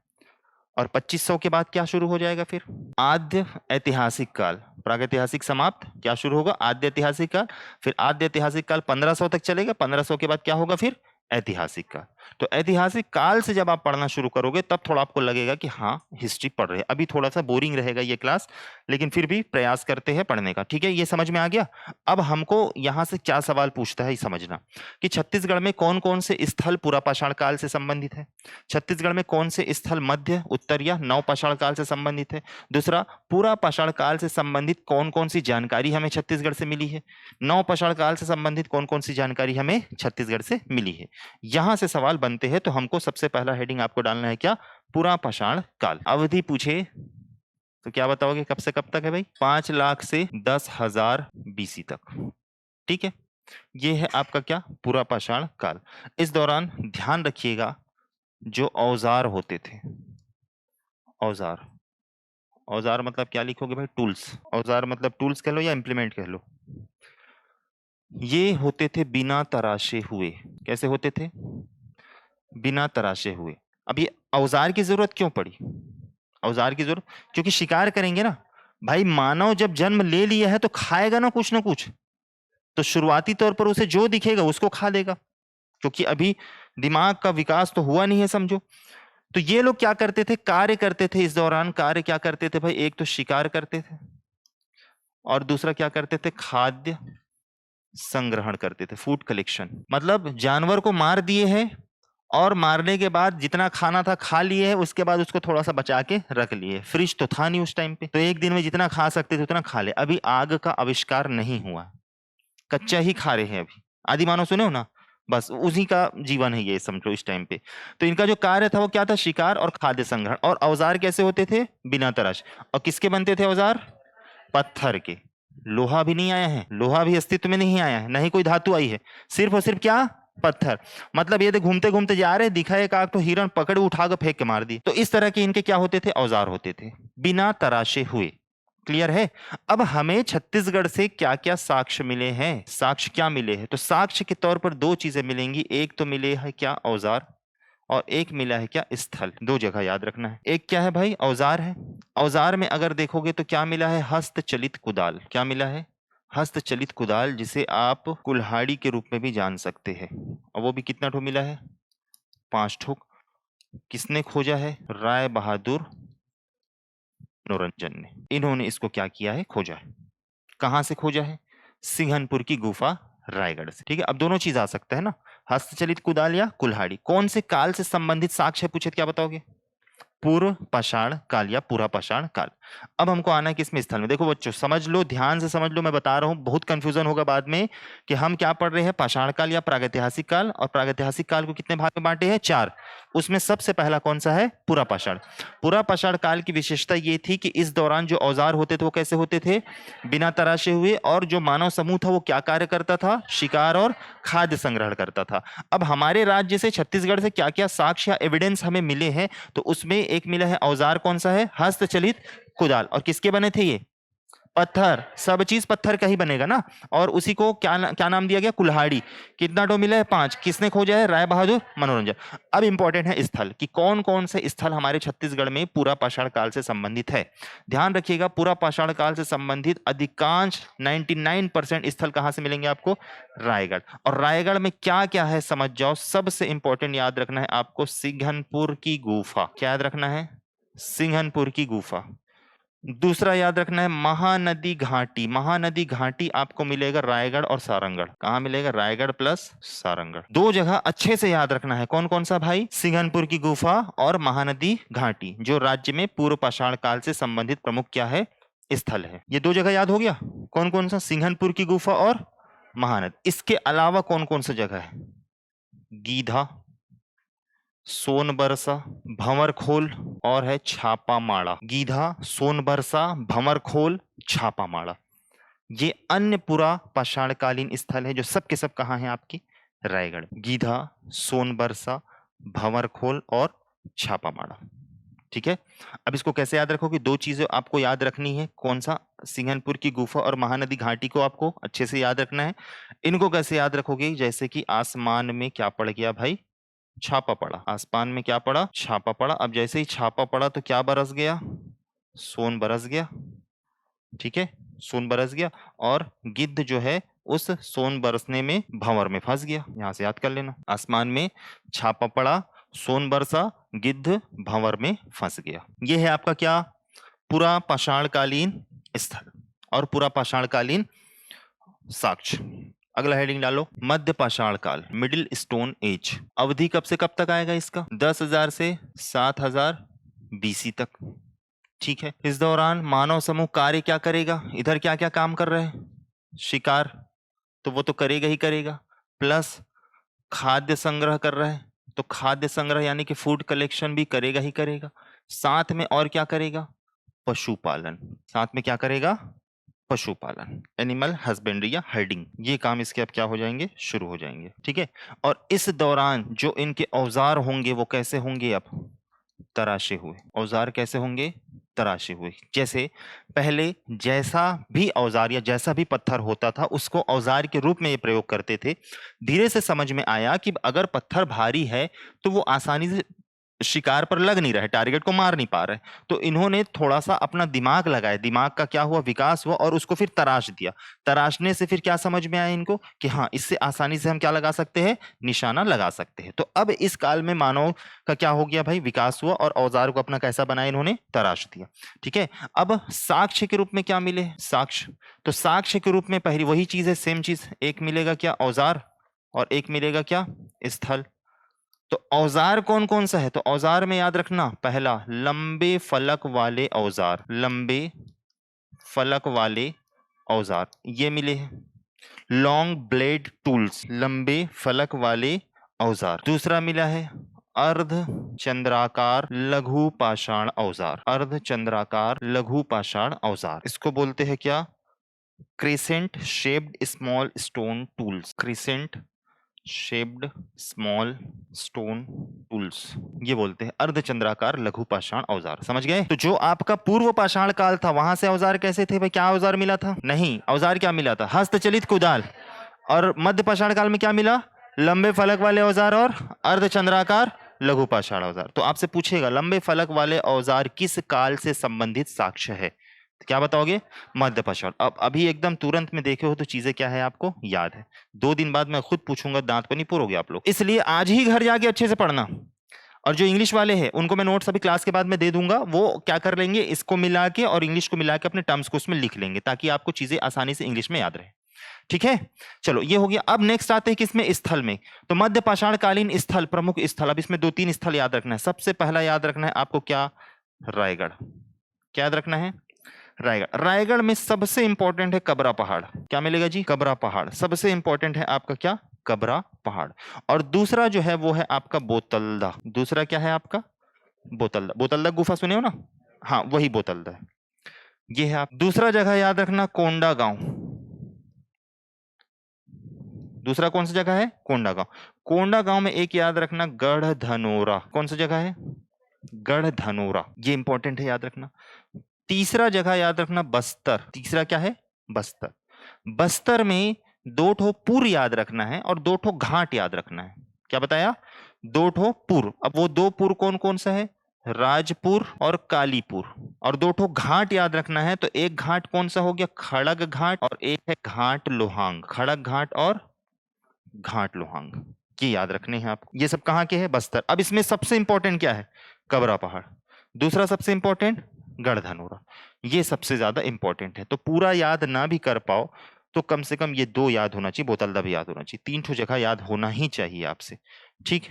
और 2500 के बाद क्या शुरू हो जाएगा? फिर आद्य ऐतिहासिक काल। प्रागैतिहासिक समाप्त, क्या शुरू होगा? आद्य ऐतिहासिक काल। फिर आद्य ऐतिहासिक काल 1500 तक चलेगा। 1500 के बाद क्या होगा? फिर ऐतिहासिक काल। तो ऐतिहासिक काल से जब आप पढ़ना शुरू करोगे तब थोड़ा आपको लगेगा कि हाँ हिस्ट्री पढ़ रहे हैं। अभी थोड़ा सा बोरिंग रहेगा ये क्लास, लेकिन फिर भी प्रयास करते हैं पढ़ने का। ठीक है, ये समझ में आ गया। अब हमको यहाँ से क्या सवाल पूछता है ये समझना कि छत्तीसगढ़ में कौन कौन से स्थल पूरा पाषाण काल से संबंधित है। छत्तीसगढ़ में कौन से स्थल मध्य, उत्तर या नव पाषाण काल से संबंधित है। दूसरा, पूरा पाषाण काल से संबंधित कौन कौन सी जानकारी हमें छत्तीसगढ़ से मिली है। नव पाषाण काल से संबंधित कौन कौन सी जानकारी हमें छत्तीसगढ़ से मिली है। यहां से सवाल बनते हैं। तो हमको सबसे पहला हेडिंग आपको डालना है क्या? पूरा पाषाण काल। अवधि पूछे तो क्या बताओगे? कब से कब तक है भाई? 5 लाख से 10,000 बीसी तक। ठीक है, ये है आपका क्या? पूरा पाषाण काल। इस दौरान ध्यान रखिएगा जो औजार होते थे, औजार, औजार मतलब क्या लिखोगे भाई? टूल्स। औजार मतलब टूल्स कह लो या इंप्लीमेंट कह लो। ये होते थे बिना तराशे हुए। कैसे होते थे? बिना तराशे हुए। अब ये औजार की जरूरत क्यों पड़ी? औजार की जरूरत क्योंकि शिकार करेंगे ना भाई। मानव जब जन्म ले लिया है तो खाएगा ना कुछ, तो शुरुआती तौर पर उसे जो दिखेगा उसको खा लेगा, क्योंकि अभी दिमाग का विकास तो हुआ नहीं है, समझो। तो ये लोग क्या करते थे? कार्य करते थे। इस दौरान कार्य क्या करते थे भाई? एक तो शिकार करते थे और दूसरा क्या करते थे? खाद्य संग्रहण करते थे, फूड कलेक्शन। मतलब जानवर को मार दिए हैं और मारने के बाद जितना खाना था खा लिए है, उसके बाद उसको थोड़ा सा बचा के रख लिए। फ्रिज तो था नहीं उस टाइम पे, तो एक दिन में जितना खा सकते थे उतना खा ले। अभी आग का आविष्कार नहीं हुआ, कच्चा ही खा रहे हैं अभी। आदि मानव सुने हो ना, बस उसी का जीवन है ये, समझो इस टाइम पे। तो इनका जो कार्य था वो क्या था, शिकार और खाद्य संग्रहण। और औजार कैसे होते थे, बिना तराश। और किसके बनते थे औजार, पत्थर के। लोहा भी नहीं आया है, लोहा भी अस्तित्व में नहीं आया है, नहीं कोई धातु आई है, सिर्फ और सिर्फ क्या, पत्थर। मतलब ये तो घूमते घूमते जा रहे, दिखा एक आग तो हिरण पकड़ उठा कर फेंक के मार दी। तो इस तरह के इनके क्या होते थे, औजार होते थे, बिना तराशे हुए। क्लियर है। अब हमें छत्तीसगढ़ से क्या क्या साक्ष्य मिले हैं, साक्ष्य क्या मिले हैं, तो साक्ष्य के तौर पर दो चीजें मिलेंगी। एक तो मिले है क्या, औजार, और एक मिला है क्या, स्थल। दो जगह याद रखना है। एक क्या है भाई, औजार है। औजार में अगर देखोगे तो क्या मिला है, हस्तचलित कुदाल। क्या मिला है, हस्तचलित कुदाल, जिसे आप कुल्हाड़ी के रूप में भी जान सकते हैं। और वो भी कितना ठो मिला है, 5 ठो। किसने खोजा है, राय बहादुर मनोरंजन ने। इन्होंने इसको क्या किया है, खोजा है। कहां से खोजा है, सिंघनपुर की गुफा, रायगढ़ से। ठीक है, अब दोनों चीज आ सकता है ना, हस्तचलित कुदाल या कुल्हाड़ी। कौन से काल से संबंधित साक्ष्य पूछे, क्या बताओगे, पूर्व पाषाण काल या पूरा पाषाण काल। अब हमको आना है किसमें, स्थल में। देखो बच्चों समझ लो, ध्यान से समझ लो, मैं बता रहा हूं, बहुत कंफ्यूजन होगा बाद में कि हम क्या पढ़ रहे हैं, पाषाण काल या प्रागैतिहासिक काल। और प्रागैतिहासिक काल को कितने भाग में बांटे हैं, 4। उसमें सबसे पहला कौन सा है, पूरा पाषाण। पूरा पाषाण काल की विशेषता ये थी कि इस दौरान जो औजार होते थे वो कैसे होते थे, बिना तराशे हुए। और जो मानव समूह था वो क्या कार्य करता था, शिकार और खाद्य संग्रहण करता था। अब हमारे राज्य से छत्तीसगढ़ से क्या क्या साक्ष्य या एविडेंस हमें मिले हैं, तो उसमें एक मिला है औजार, कौन सा है, हस्तचलित कुदाल। और किसके बने थे ये, पत्थर। सब चीज पत्थर का ही बनेगा ना। और उसी को क्या नाम दिया गया, कुल्हाड़ी। कितना टो मिला है, 5। किसने खोजा है, राय बहादुर मनोरंजन। अब इंपॉर्टेंट है स्थल, कि कौन कौन से स्थल हमारे छत्तीसगढ़ में पूरा पाषाण काल से संबंधित है। ध्यान रखिएगा, पूरा पाषाण काल से संबंधित अधिकांश 99% स्थल कहां से मिलेंगे आपको, रायगढ़। और रायगढ़ में क्या क्या है समझ जाओ। सबसे इंपॉर्टेंट याद रखना है आपको, सिंघनपुर की गुफा। क्या याद रखना है, सिंघनपुर की गुफा। दूसरा याद रखना है महानदी घाटी। महानदी घाटी आपको मिलेगा रायगढ़ और सारंगढ़। कहां मिलेगा, रायगढ़ प्लस सारंगढ़। दो जगह अच्छे से याद रखना है, कौन कौन सा भाई, सिंघनपुर की गुफा और महानदी घाटी, जो राज्य में पूर्व पाषाण काल से संबंधित प्रमुख क्या है, स्थल है। ये दो जगह याद हो गया, कौन कौन सा, सिंघनपुर की गुफा और महानदी। इसके अलावा कौन कौन सा जगह है, गीधा, सोनबरसा, भंवरखोल और है छापामाड़ा। गीधा, सोनबरसा, भंवरखोल, छापामाड़ा, ये अन्य पूरा पाषाणकालीन स्थल है, जो सब के सब कहाँ हैं आपकी, रायगढ़। गीधा, सोनबरसा, भंवरखोल और छापामाड़ा। ठीक है। अब इसको कैसे याद रखोगे, दो चीजें आपको याद रखनी है, कौन सा, सिंघनपुर की गुफा और महानदी घाटी को आपको अच्छे से याद रखना है। इनको कैसे याद रखोगे, जैसे कि आसमान में क्या पड़ गया भाई, छापा पड़ा। आसमान में क्या पड़ा, छापा पड़ा। अब जैसे ही छापा पड़ा तो क्या बरस गया, सोन बरस गया। ठीक है, सोन बरस गया। और गिद्ध जो है उस सोन बरसने में भंवर में फंस गया। यहां से याद कर लेना, आसमान में छापा पड़ा, सोन बरसा, गिद्ध भंवर में फंस गया। यह है आपका क्या, पूरा पाषाणकालीन स्थल और पूरा पाषाणकालीन साक्ष्य। अगला हेडिंग डालो, मध्य पाषाण काल, मिडिल स्टोन एज। अवधि कब से कब तक आएगा इसका, 10,000 से 7,000 बीसी तक। ठीक है, इस दौरान मानव समूह कार्य क्या करेगा, इधर क्या क्या काम कर रहे हैं, शिकार तो वो तो करेगा ही करेगा, प्लस खाद्य संग्रह कर रहा है, तो खाद्य संग्रह यानी कि फूड कलेक्शन भी करेगा ही करेगा। साथ में और क्या करेगा, पशुपालन। साथ में क्या करेगा, पशुपालन, एनिमल हस्बेंड्री या हर्डिंग। ये काम इसके अब क्या हो जाएंगे, शुरू हो जाएंगे। ठीक है। और इस दौरान जो इनके औजार होंगे वो कैसे होंगे, अब तराशे हुए। औजार कैसे होंगे, तराशे हुए। जैसे पहले जैसा भी औजार या जैसा भी पत्थर होता था उसको औजार के रूप में ये प्रयोग करते थे। धीरे से समझ में आया कि अगर पत्थर भारी है तो वो आसानी से शिकार पर लग नहीं रहे, टारगेट को मार नहीं पा रहे, तो इन्होंने थोड़ा सा अपना दिमाग लगाया, दिमाग का क्या हुआ, विकास हुआ, और उसको फिर तराश दिया। तराशने से फिर क्या समझ में आया इनको कि हाँ, इससे आसानी से हम क्या लगा सकते हैं, निशाना लगा सकते हैं। तो अब इस काल में मानव का क्या हो गया भाई, विकास हुआ, और औजार को अपना कैसा बनाया, इन्होंने तराश दिया। ठीक है। अब साक्ष्य के रूप में क्या मिले, साक्ष्य, तो साक्ष्य के रूप में पहली वही चीज है, सेम चीज, एक मिलेगा क्या, औजार, और एक मिलेगा क्या, स्थल। तो औजार कौन कौन सा है, तो औजार में याद रखना, पहला लंबे फलक वाले औजार, लंबे फलक वाले औजार ये मिले हैं। लॉन्ग ब्लेड टूल्स, लंबे फलक वाले औजार। दूसरा मिला है अर्ध चंद्राकार लघु पाषाण औजार, अर्ध चंद्राकार लघु पाषाण औजार, इसको बोलते हैं क्या? Crescent shaped small stone tools, crescent shaped small stone tools, ये बोलते हैं अर्धचंद्राकार लघु पाषाण औजार। समझ गए? तो जो आपका पूर्व पाषाण काल था वहां से औजार कैसे थे भाई? क्या औजार मिला था? नहीं, औजार क्या मिला था? हस्तचलित कुदाल। और मध्य पाषाण काल में क्या मिला? लंबे फलक वाले औजार और अर्धचंद्राकार लघु पाषाण औजार। तो आपसे पूछेगा लंबे फलक वाले औजार किस काल से संबंधित साक्ष्य है? तो क्या बताओगे? मध्य पाषाण। अब अभी एकदम तुरंत में देखे हो तो चीजें क्या है आपको याद है। 2 दिन बाद मैं खुद पूछूंगा, दांत पर नहीं पुरोगे आप लोग, इसलिए आज ही घर जाके अच्छे से पढ़ना। और जो इंग्लिश वाले हैं उनको मैं नोट्स अभी क्लास के बाद में दे दूंगा, वो क्या कर लेंगे, इसको मिला के और इंग्लिश को मिला के अपने टर्म्स को उसमें लिख लेंगे ताकि आपको चीजें आसानी से इंग्लिश में याद रहे। ठीक है, चलो ये हो गया। अब नेक्स्ट आते हैं किसमें? स्थल में। तो मध्य पाषाणकालीन स्थल, प्रमुख स्थल, अब इसमें 2-3 स्थल याद रखना है। सबसे पहला याद रखना है आपको क्या? रायगढ़। क्या याद रखना है? रायगढ़। रायगढ़ में सबसे इंपॉर्टेंट है कबरा पहाड़। क्या मिलेगा जी? कबरा पहाड़ सबसे इंपॉर्टेंट है आपका क्या? कबरा पहाड़। और दूसरा जो है वो है आपका बोतलदा। दूसरा क्या है आपका? बोतलदा। बोतलदा गुफा सुने हो ना? हाँ, वही बोतलदा है। ये है आप। दूसरा जगह याद रखना कोंडा गांव। दूसरा कौन सी जगह है? कोंडा गांव। कोंडा गांव में एक याद रखना गढ़धनोरा। कौन सी जगह है? गढ़धनोरा, ये इंपॉर्टेंट है, याद रखना। तीसरा जगह याद रखना बस्तर। तीसरा क्या है? बस्तर। बस्तर में 2 ठो पुर याद रखना है और 2 ठो घाट याद रखना है। क्या बताया? 2 ठो पुर। अब वो 2 पुर कौन कौन सा है? राजपुर और कालीपुर। और 2 ठो घाट याद रखना है, तो एक घाट कौन सा हो गया? खड़ग घाट, और एक है घाट लोहांग। खड़ग घाट और घाट लोहांग, ये याद रखने हैं आपको। ये सब कहाँ के हैं? बस्तर। अब इसमें सबसे इंपॉर्टेंट क्या है? कबरा पहाड़। दूसरा सबसे इंपॉर्टेंट गढ़धनोरा। ये सबसे ज्यादा इंपॉर्टेंट है। तो पूरा याद ना भी कर पाओ तो कम से कम ये 2 याद होना चाहिए, बोतलदा भी याद होना चाहिए। 3 ठो जगह याद होना ही चाहिए आपसे। ठीक।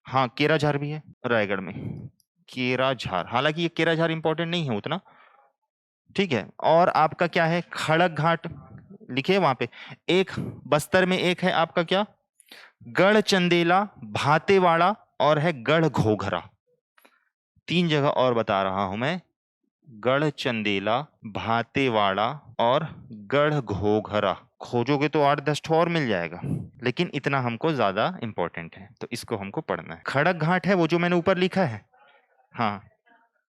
हाँ, केराझार भी है रायगढ़ में। केराझार, हालांकि ये केराझार इंपॉर्टेंट नहीं है उतना। ठीक है, और आपका क्या है? खड़क घाट लिखे वहां पे। एक बस्तर में एक है आपका क्या? गढ़ चंदेला, भातेवाड़ा, और है गढ़ घोघरा। 3 जगह और बता रहा हूं मैं। गढ़ चंदेला, भातेवाड़ा और गढ़ घोघरा। खोजोगे तो 8-10 ठो और मिल जाएगा, लेकिन इतना हमको ज्यादा इंपॉर्टेंट है तो इसको हमको पढ़ना है। खड़क घाट है वो जो मैंने ऊपर लिखा है। हाँ,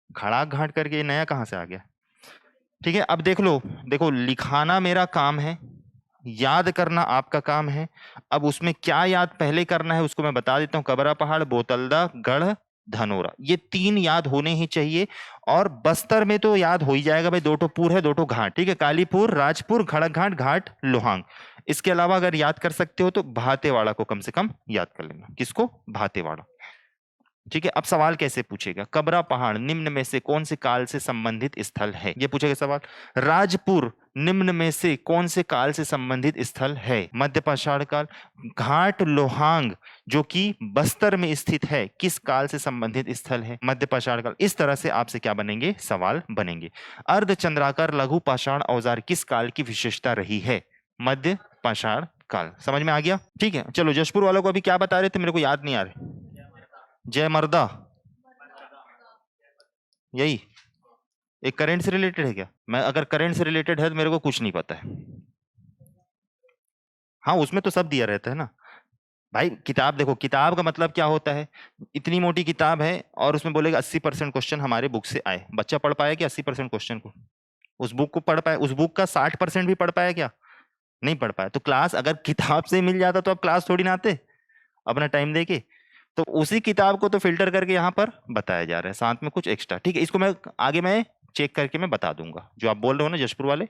खड़ाक घाट करके ये नया कहां से आ गया? ठीक है, अब देख लो। देखो, लिखाना मेरा काम है, याद करना आपका काम है। अब उसमें क्या याद पहले करना है उसको मैं बता देता हूँ। कबरा पहाड़, बोतलदा, गढ़ धनोरा, ये 3 याद होने ही चाहिए। और बस्तर में तो याद हो ही जाएगा भाई, 2 ठो पुर है, 2 ठो घाट। ठीक है, कालीपुर, राजपुर, खड़क घाट, घाट लोहांग। इसके अलावा अगर याद कर सकते हो तो भातेवाड़ा को कम से कम याद कर लेना। किसको? भातेवाड़ा। ठीक है, अब सवाल कैसे पूछेगा? कबरा पहाड़ निम्न में से कौन से काल से संबंधित स्थल है, ये पूछेगा सवाल। राजपुर निम्न में से कौन से काल से संबंधित स्थल है? मध्य पाषाण काल। घाट लोहांग जो कि बस्तर में स्थित है, किस काल से संबंधित स्थल है? मध्य पाषाण काल। इस तरह से आपसे क्या बनेंगे? सवाल बनेंगे। अर्धचंद्राकार लघु पाषाण औजार किस काल की विशेषता रही है? मध्य पाषाण काल। समझ में आ गया? ठीक है, चलो जशपुर वालों को अभी क्या बता रहे थे, मेरे को याद नहीं आ रहे। जय मर्दा, यही एक करंट से रिलेटेड है क्या? मैं अगर करंट से रिलेटेड है तो मेरे को कुछ नहीं पता है। हाँ, उसमें तो सब दिया रहता है ना भाई। किताब देखो, किताब का मतलब क्या होता है? इतनी मोटी किताब है और उसमें बोलेगा 80% क्वेश्चन हमारे बुक से आए। बच्चा पढ़ पाया क्या 80% क्वेश्चन को? उस बुक को पढ़ पाया? उस बुक का 60% भी पढ़ पाया क्या? नहीं पढ़ पाया। तो क्लास अगर किताब से मिल जाता तो आप क्लास थोड़ी ना आते अपना टाइम दे के। तो उसी किताब को तो फिल्टर करके यहाँ पर बताया जा रहा है, साथ में कुछ एक्स्ट्रा। ठीक है, इसको मैं आगे मैं चेक करके मैं बता दूंगा। जो आप बोल रहे हो ना जशपुर वाले,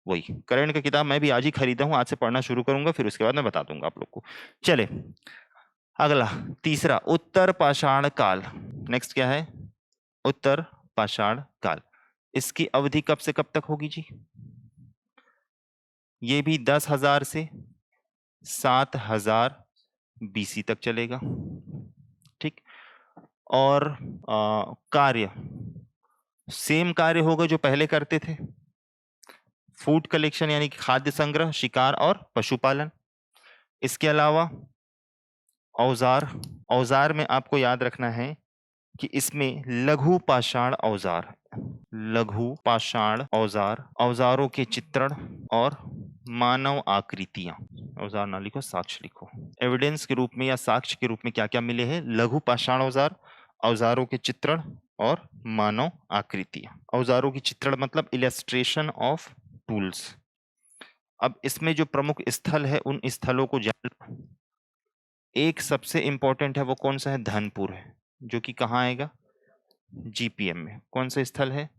वही करंट का किताब मैं भी आज ही खरीदा हूँ, आज से पढ़ना शुरू करूंगा, फिर उसके बाद मैं बता दूंगा आप लोग को। चले अगला, तीसरा, उत्तर पाषाण काल। नेक्स्ट क्या है? उत्तर पाषाण काल। इसकी अवधि कब से कब तक होगी जी? ये भी 10,000 से 7,000 BC तक चलेगा। ठीक। और कार्य सेम कार्य होगा जो पहले करते थे। फूड कलेक्शन यानी कि खाद्य संग्रह, शिकार और पशुपालन। इसके अलावा औजार, औजार में आपको याद रखना है कि इसमें लघु पाषाण औजार, लघु पाषाण औजार, औजारों के चित्रण और मानव आकृतियां। औजार ना लिखो, साक्ष्य लिखो। एविडेंस के रूप में या साक्ष्य के रूप में क्या क्या मिले हैं? लघु पाषाण औजार, औजारों के चित्रण और मानव आकृतियां। औजारों की चित्रण मतलब इलस्ट्रेशन ऑफ टूल्स। अब इसमें जो प्रमुख स्थल है उन स्थलों को जान लो। एक सबसे इंपॉर्टेंट है, वो कौन सा है? धनपुर है, जो कि कहाँ आएगा? जीपीएम में। कौन सा स्थल है?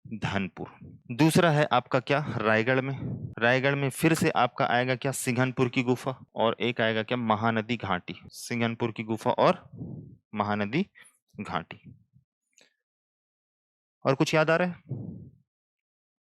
धनपुर। दूसरा है आपका क्या? रायगढ़ में। रायगढ़ में फिर से आपका आएगा क्या? सिंघनपुर की गुफा। और एक आएगा क्या? महानदी घाटी। सिंघनपुर की गुफा और महानदी घाटी। और कुछ याद आ रहा है?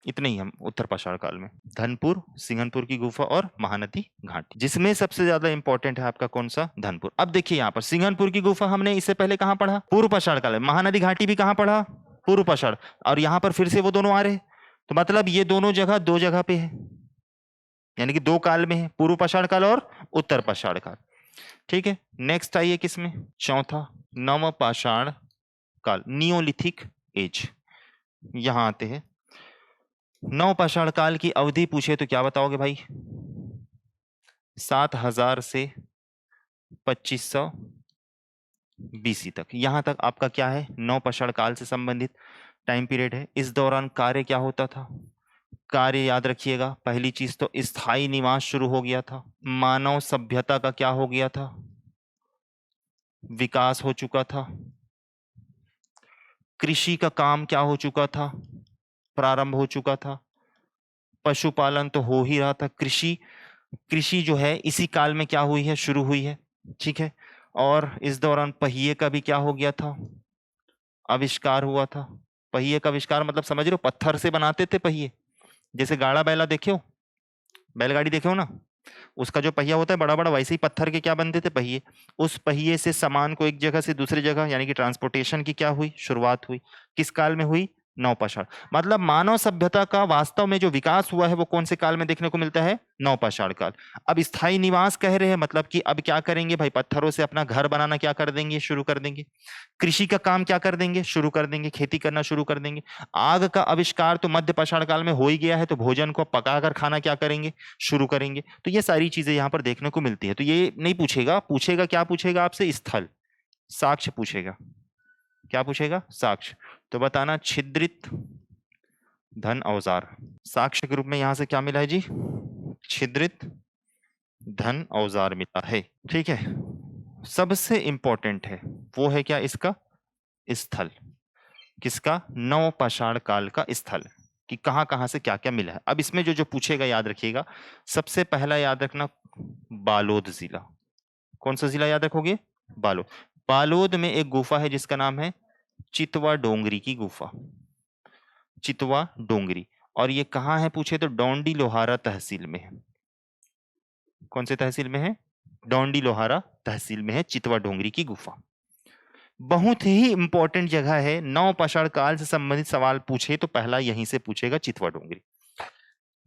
इतने ही हम उत्तर पाषाण काल में, धनपुर, सिंघनपुर की गुफा और महानदी घाटी, जिसमें सबसे ज्यादा इंपॉर्टेंट है आपका कौन सा? धनपुर। अब देखिए यहाँ पर सिंघनपुर की गुफा हमने इससे पहले कहाँ पढ़ा? पूर्व पाषाण काल में। महानदी घाटी भी कहाँ पढ़ा? पूर्व पाषाण। और यहाँ पर फिर से वो दोनों आ रहे, तो मतलब ये दोनों जगह दो जगह पे है, यानी कि दो काल में है, पूर्व पाषाण काल और उत्तर पाषाण काल। ठीक है, नेक्स्ट आइए किसमें? चौथा, नव पाषाण काल, नियोलिथिक एज। यहां आते हैं। नव पाषाण काल की अवधि पूछे तो क्या बताओगे भाई? 7000 से 2500 बीसी तक। यहां तक आपका क्या है? नव पाषाण काल से संबंधित टाइम पीरियड है। इस दौरान कार्य क्या होता था? कार्य याद रखिएगा, पहली चीज तो स्थायी निवास शुरू हो गया था, मानव सभ्यता का क्या हो गया था? विकास हो चुका था, कृषि का काम क्या हो चुका था? प्रारंभ हो चुका था, पशुपालन तो हो ही रहा था, कृषि, कृषि जो है इसी काल में क्या हुई है? शुरू हुई है। ठीक है, और इस दौरान पहिए का भी क्या हो गया था? आविष्कार हुआ था। पहिए का आविष्कार मतलब समझ रहे हो? पत्थर से बनाते थे पहिए, जैसे गाड़ा बैला देखे हो, बैलगाड़ी देखे हो ना, उसका जो पहिया होता है बड़ा बड़ा, वैसे ही पत्थर के क्या बनते थे? पहिए। उस पहिए से सामान को एक जगह से दूसरी जगह, यानी कि ट्रांसपोर्टेशन की क्या हुई? शुरुआत हुई। किस काल में हुई? नवपाषाण। मतलब मानव सभ्यता का वास्तव में जो विकास हुआ है वो कौन से काल में देखने को मिलता है? नवपाषाण काल। अब स्थायी निवास कह रहे हैं, मतलब कि अब क्या करेंगे भाई? पत्थरों से अपना घर बनाना क्या कर देंगे? शुरू कर देंगे। कृषि का काम क्या कर देंगे? शुरू कर देंगे, खेती करना शुरू कर देंगे। आग का आविष्कार तो मध्य पाषाण काल में हो ही गया है, तो भोजन को पकाकर खाना क्या करेंगे? शुरू करेंगे। तो ये सारी चीजें यहाँ पर देखने को मिलती है। तो ये नहीं पूछेगा, पूछेगा क्या? पूछेगा आपसे स्थल, साक्ष्य पूछेगा। क्या पूछेगा? साक्ष्य। तो बताना छिद्रित धन औजार। साक्ष्य के रूप में यहां से क्या मिला है जी? छिद्रित धन औजार मिला है। ठीक है, सबसे इंपॉर्टेंट है वो है क्या? इसका स्थल। किसका? नवपाषाण काल का स्थल, कि कहां कहां से क्या क्या मिला है। अब इसमें जो जो पूछेगा याद रखिएगा। सबसे पहला याद रखना, बालोद जिला। कौन सा जिला याद रखोगे? बालोद। बालोद में एक गुफा है जिसका नाम है चितवा डोंगरी की गुफा, चितवा डोंगरी। और ये कहाँ है पूछे तो डोंडी लोहारा तहसील में है। कौन से तहसील में है? डोंडी लोहारा तहसील में है चितवा डोंगरी की गुफा। बहुत ही इंपॉर्टेंट जगह है। नवपाषाण काल से संबंधित सवाल पूछे तो पहला यहीं से पूछेगा, चितवा डोंगरी।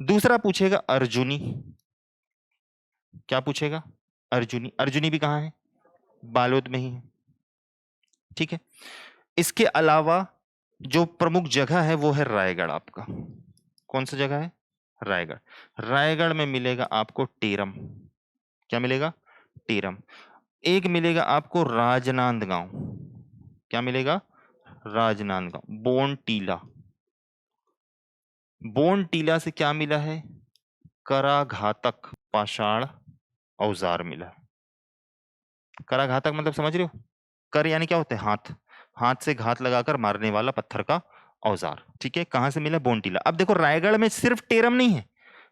दूसरा पूछेगा अर्जुनी। क्या पूछेगा? अर्जुनी। अर्जुनी भी कहाँ है? बालोद में ही है। ठीक है, इसके अलावा जो प्रमुख जगह है वो है रायगढ़ आपका। कौन सा जगह है? रायगढ़। रायगढ़ में मिलेगा आपको टेरम। क्या मिलेगा? टेरम। एक मिलेगा आपको राजनांदगांव। क्या मिलेगा? राजनांदगांव। बोन टीला। बोन टीला से क्या मिला है? कराघातक पाषाण औजार मिला। कराघातक मतलब समझ रहे हो? कर यानी क्या होता है? हाथ। हाथ से घात लगाकर मारने वाला पत्थर का औजार। ठीक है, कहां से मिला? बोन टीला। अब देखो रायगढ़ में सिर्फ टेरम नहीं है,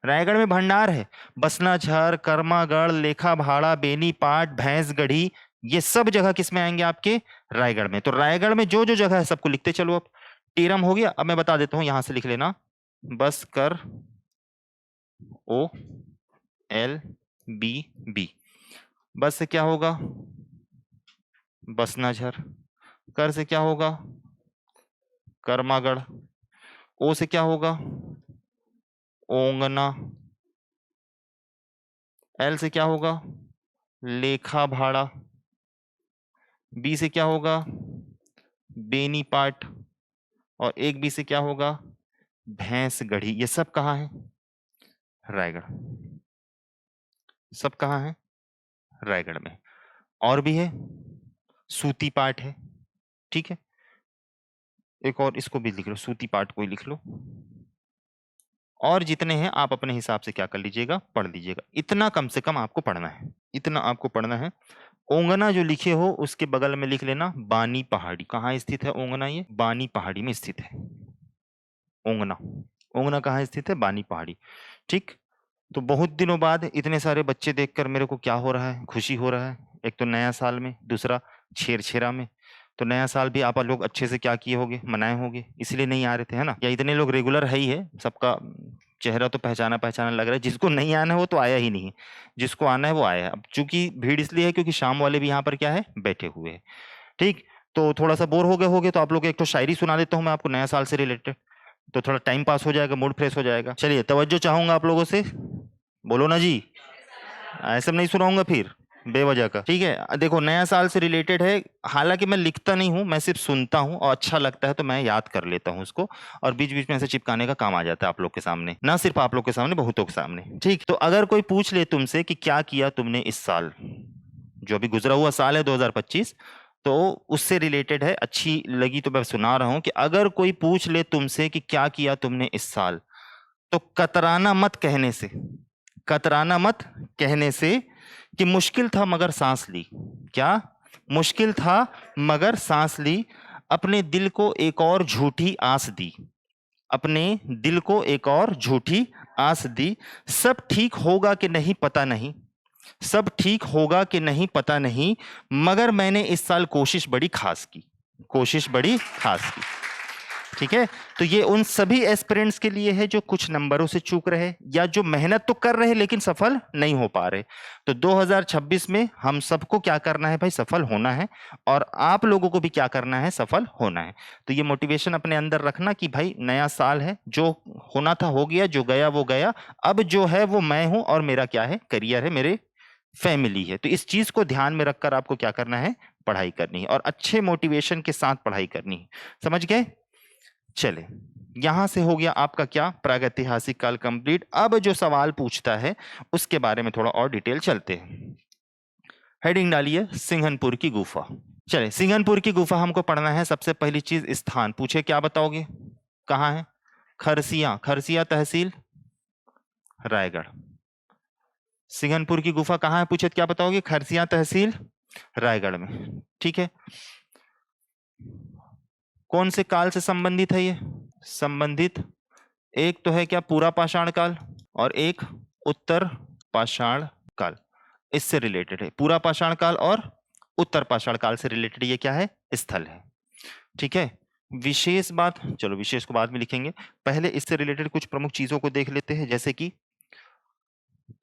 रायगढ़ में भंडार है। बसनाझर, कर्मागढ़, लेखा भाड़ा, बेनीपाट, भैंसगढ़ी, ये सब जगह किसमें आएंगे? आपके रायगढ़ में। तो रायगढ़ में जो जो जगह है सबको लिखते चलो। अब टेरम हो गया। अब मैं बता देता हूं, यहां से लिख लेना, बस कर ओ एल बी बी। बस से क्या होगा? बसनाझर। कर से क्या होगा? कर्मागढ़। ओ से क्या होगा? ओंगना, एल से क्या होगा, लेखा भाड़ा, बी से क्या होगा, बेनी पाट, और एक बी से क्या होगा, भैंस गढ़ी। ये सब कहाँ है, रायगढ़। सब कहाँ है, रायगढ़ में। और भी है, सूती पाट है, ठीक है। एक और इसको भी लिख लो, सूती पाट को ही लिख लो। और जितने हैं आप अपने हिसाब से क्या कर लीजिएगा, पढ़ लीजिएगा। इतना कम से कम आपको पढ़ना है, इतना आपको पढ़ना है। ओंगना जो लिखे हो उसके बगल में लिख लेना बानी पहाड़ी। कहाँ स्थित है ओंगना, ये बानी पहाड़ी में स्थित है ओंगना। ओंगना कहाँ स्थित है, बानी पहाड़ी, ठीक। तो बहुत दिनों बाद इतने सारे बच्चे देखकर मेरे को क्या हो रहा है, खुशी हो रहा है। एक तो नया साल में, दूसरा छेरछेरा में। तो नया साल भी आप लोग अच्छे से क्या किए होंगे, मनाए होंगे, इसलिए नहीं आ रहे थे, है ना। या इतने लोग रेगुलर है ही है, सबका चेहरा तो पहचाना पहचाना लग रहा है। जिसको नहीं आना है वो तो आया ही नहीं है, जिसको आना है वो आया है। अब चूंकि भीड़ इसलिए है क्योंकि शाम वाले भी यहाँ पर क्या है, बैठे हुए हैं, ठीक। तो थोड़ा सा बोर हो गए होगे तो आप लोग एक तो शायरी सुना देता हूँ मैं आपको नया साल से रिलेटेड, तो थोड़ा टाइम पास हो जाएगा, मूड फ्रेश हो जाएगा। चलिए तवज्जो चाहूंगा आप लोगों से, बोलो ना जी। ऐसे नहीं सुनाऊंगा फिर बेवजह का, ठीक है। देखो नया साल से रिलेटेड है, हालांकि मैं लिखता नहीं हूं, मैं सिर्फ सुनता हूं और अच्छा लगता है तो मैं याद कर लेता हूं उसको, और बीच बीच में ऐसे चिपकाने का काम आ जाता है आप लोग के सामने, ना सिर्फ आप लोग के सामने, बहुतों के सामने, ठीक। तो अगर कोई पूछ ले तुमसे कि क्या किया तुमने इस साल, जो अभी गुजरा हुआ साल है 2025, तो उससे रिलेटेड है, अच्छी लगी तो मैं सुना रहा हूं कि अगर कोई पूछ ले तुमसे कि क्या किया तुमने इस साल, तो कतराना मत कहने से, कतराना मत कहने से कि मुश्किल था मगर सांस ली। क्या मुश्किल था मगर सांस ली, अपने दिल को एक और झूठी आस दी, अपने दिल को एक और झूठी आस दी। सब ठीक होगा कि नहीं पता नहीं, सब ठीक होगा कि नहीं पता नहीं, मगर मैंने इस साल कोशिश बड़ी खास की, कोशिश बड़ी खास की, ठीक है। तो ये उन सभी एस्पिरेंट्स के लिए है जो कुछ नंबरों से चूक रहे या जो मेहनत तो कर रहे लेकिन सफल नहीं हो पा रहे। तो 2026 में हम सबको क्या करना है भाई, सफल होना है, और आप लोगों को भी क्या करना है, सफल होना है। तो ये मोटिवेशन अपने अंदर रखना कि भाई नया साल है, जो होना था हो गया, जो गया वो गया, अब जो है वो मैं हूं और मेरा क्या है, करियर है, मेरे फैमिली है। तो इस चीज को ध्यान में रखकर आपको क्या करना है, पढ़ाई करनी है, और अच्छे मोटिवेशन के साथ पढ़ाई करनी है। समझ गए। चले, यहां से हो गया आपका क्या, प्रागैतिहासिक काल कंप्लीट। अब जो सवाल पूछता है उसके बारे में थोड़ा और डिटेल चलते हैं। हेडिंग डालिए सिंघनपुर की गुफा। चले, सिंघनपुर की गुफा हमको पढ़ना है। सबसे पहली चीज स्थान पूछे, क्या बताओगे, कहाँ है, खरसिया, खरसिया तहसील रायगढ़। सिंघनपुर की गुफा कहाँ है पूछे, क्या बताओगे, खरसिया तहसील रायगढ़ में, ठीक है। कौन से काल से संबंधित है ये, संबंधित एक तो है क्या, पूरा पाषाण काल, और एक उत्तर पाषाण काल, इससे रिलेटेड है। पूरा पाषाण काल और उत्तर पाषाण काल से रिलेटेड ये क्या है, स्थल है, ठीक है। विशेष बात, चलो विशेष को बाद में लिखेंगे, पहले इससे रिलेटेड कुछ प्रमुख चीजों को देख लेते हैं। जैसे कि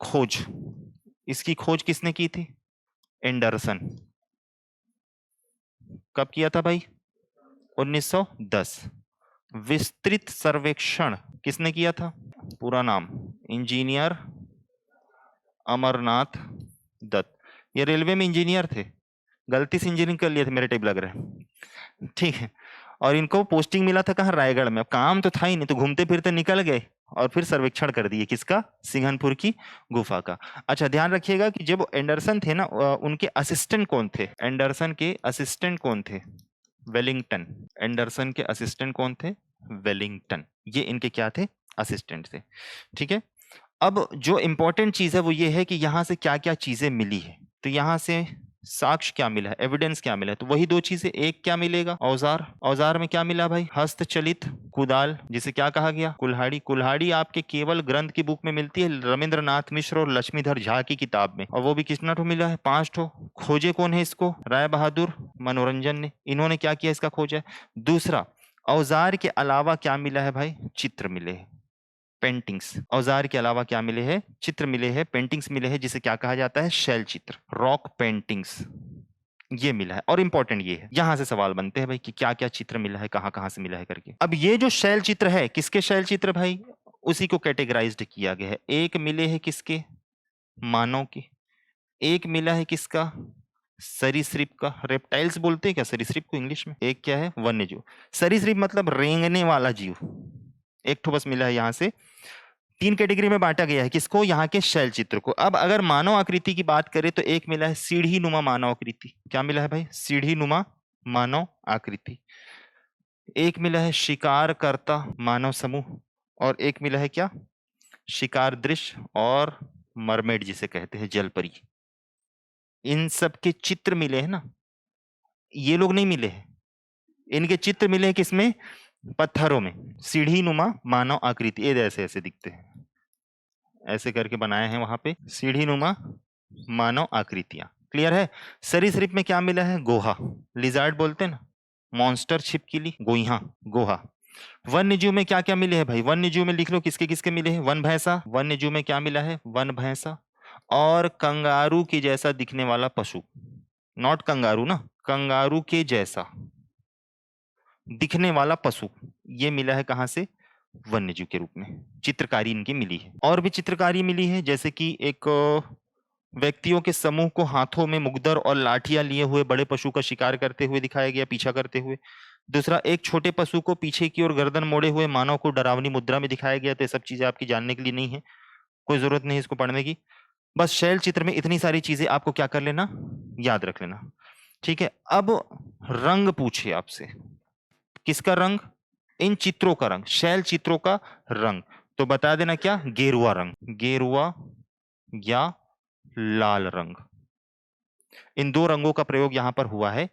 खोज, इसकी खोज किसने की थी, एंडरसन। कब किया था भाई, 1910। विस्तृत सर्वेक्षण किसने किया था, पूरा नाम इंजीनियर अमरनाथ दत्त। ये रेलवे में इंजीनियर थे, गलती से इंजीनियरिंग कर लिए थे मेरे टाइप लग रहा है, ठीक है। और इनको पोस्टिंग मिला था कहाँ, रायगढ़ में। अब काम तो था ही नहीं, तो घूमते फिरते निकल गए और फिर सर्वेक्षण कर दिए, किसका, सिंघनपुर की गुफा का। अच्छा ध्यान रखिएगा कि जब एंडरसन थे ना, उनके असिस्टेंट कौन थे, एंडरसन के असिस्टेंट कौन थे, वेलिंगटन। एंडरसन के असिस्टेंट कौन थे, वेलिंगटन। ये इनके क्या थे, असिस्टेंट थे, ठीक है। अब जो इंपॉर्टेंट चीज है वो ये है कि यहां से क्या क्या चीजें मिली है। तो यहां से साक्ष्य क्या मिला है, एविडेंस क्या मिला है, तो वही दो चीजें। एक क्या मिलेगा, औजार, औजार में क्या मिला भाई, हस्तचलित कुदाल, जिसे क्या कहा गया, कुल्हाड़ी। कुल्हाड़ी आपके केवल ग्रंथ की बुक में मिलती है, रविंद्रनाथ मिश्र और लक्ष्मीधर झा की किताब में, और वो भी कितना ठो मिला है, 5 ठो। खोजे कौन है इसको, राय बहादुर मनोरंजन ने, इन्होंने क्या किया, इसका खोज है। दूसरा, औजार के अलावा क्या मिला है भाई, चित्र मिले हैं, पेंटिंग्स। औजार के अलावा क्या मिले हैं, चित्र मिले हैं, पेंटिंग्स मिले हैं, जिसे क्या कहा जाता है, शैल चित्र, रॉक पेंटिंग्स, ये मिला है। और इंपॉर्टेंट ये है, यहां से सवाल बनते हैं भाई कि क्या क्या चित्र मिला है, कहां कहां से मिला है करके। अब ये जो शैल चित्र है, किसके शैल चित्र भाई, उसी को कैटेगराइज्ड किया गया है। एक मिले हैं किसके? मानव के। एक मिला है किसका? सरीसृप का। रेप्टाइल्स बोलते हैं क्या सरीसृप को इंग्लिश में? एक क्या है? वन्य जीव। सरीसृप मतलब रेंगने वाला जीव। एक ठो बस मिला है। यहां से 3 कैटेगरी में बांटा गया है। किसको? यहाँ के शैल चित्र को। अब अगर मानव आकृति की बात करें तो एक मिला है सीढ़ी नुमा मानव आकृति। क्या मिला है भाई? सीढ़ी नुमा मानव आकृति। एक मिला है शिकार करता मानव समूह, और एक मिला है क्या? शिकार दृश्य और मरमेड जिसे कहते हैं, जलपरी। इन सब के चित्र मिले हैं ना, ये लोग नहीं मिले हैं। इनके चित्र मिले हैं किसमें? पत्थरों में। सीढ़ी नुमा मानव आकृति, ये ऐसे ऐसे दिखते हैं, ऐसे करके बनाए हैं वहां पे सीढ़ी नुमा मानव आकृतियां। क्लियर है? सरीसृप में क्या मिला है? गोहा, लिजार्ड बोलते हैं ना, मॉन्स्टर छिपकली, गोइहा, गोहा। वन्य जीव में क्या क्या मिले हैं भाई? वन्य जीव में लिख लो किसके किसके मिले हैं। वन भैंसा, वन्य जीव में क्या मिला है? वन भैंसा। और कंगारू के जैसा दिखने वाला पशु, नॉट कंगारू ना, कंगारू के जैसा दिखने वाला पशु, ये मिला है कहां से? वन्य जीव के रूप में। चित्रकारी इनकी मिली है। और भी चित्रकारी मिली है, जैसे कि एक व्यक्तियों के समूह को हाथों में मुगदर और लाठियां लिए हुए बड़े पशु का शिकार करते हुए दिखाया गया, पीछा करते हुए। दूसरा, एक छोटे पशु को पीछे की ओर गर्दन मोड़े हुए मानव को डरावनी मुद्रा में दिखाया गया। तो ये सब चीजें आपकी जानने के लिए नहीं है, कोई जरूरत नहीं है इसको पढ़ने की। बस शैल चित्र में इतनी सारी चीजें आपको क्या कर लेना, याद रख लेना। ठीक है। अब रंग पूछे आपसे, किसका रंग? इन चित्रों का रंग, शैल चित्रों का रंग। तो बता देना क्या? गेरुआ रंग, गेरुआ या लाल रंग। इन दो रंगों का प्रयोग यहां पर हुआ है।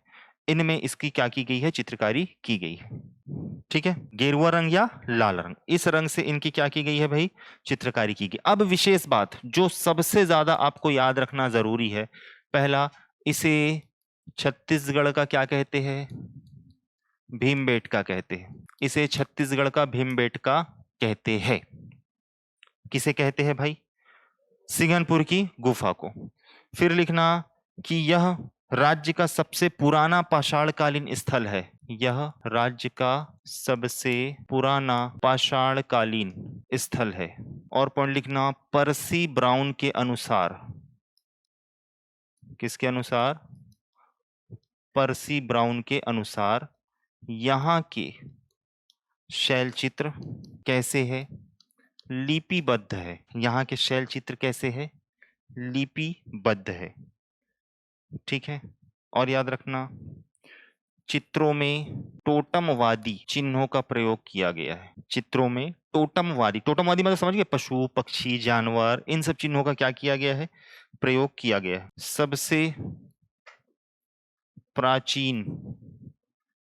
इनमें इसकी क्या की गई है? चित्रकारी की गई है। ठीक है, गेरुआ रंग या लाल रंग, इस रंग से इनकी क्या की गई है भाई? चित्रकारी की गई। अब विशेष बात जो सबसे ज्यादा आपको याद रखना जरूरी है, पहला, इसे छत्तीसगढ़ का क्या कहते हैं? भीमबेटका कहते हैं। इसे छत्तीसगढ़ का भीमबेटका कहते हैं। किसे कहते हैं भाई? सिंघनपुर की गुफा को। फिर लिखना कि यह राज्य का सबसे पुराना पाषाणकालीन स्थल है। यह राज्य का सबसे पुराना पाषाणकालीन स्थल है। और पॉइंट लिखना, पर्सी ब्राउन के अनुसार। किसके अनुसार? पर्सी ब्राउन के अनुसार यहाँ के शैल चित्र कैसे है? लिपिबद्ध है। यहाँ के शैल चित्र कैसे है? लिपिबद्ध है। ठीक है। और याद रखना, चित्रों में टोटमवादी चिन्हों का प्रयोग किया गया है। चित्रों में टोटमवादी, टोटमवादी मतलब समझ गए? पशु, पक्षी, जानवर, इन सब चिन्हों का क्या किया गया है? प्रयोग किया गया है। सबसे प्राचीन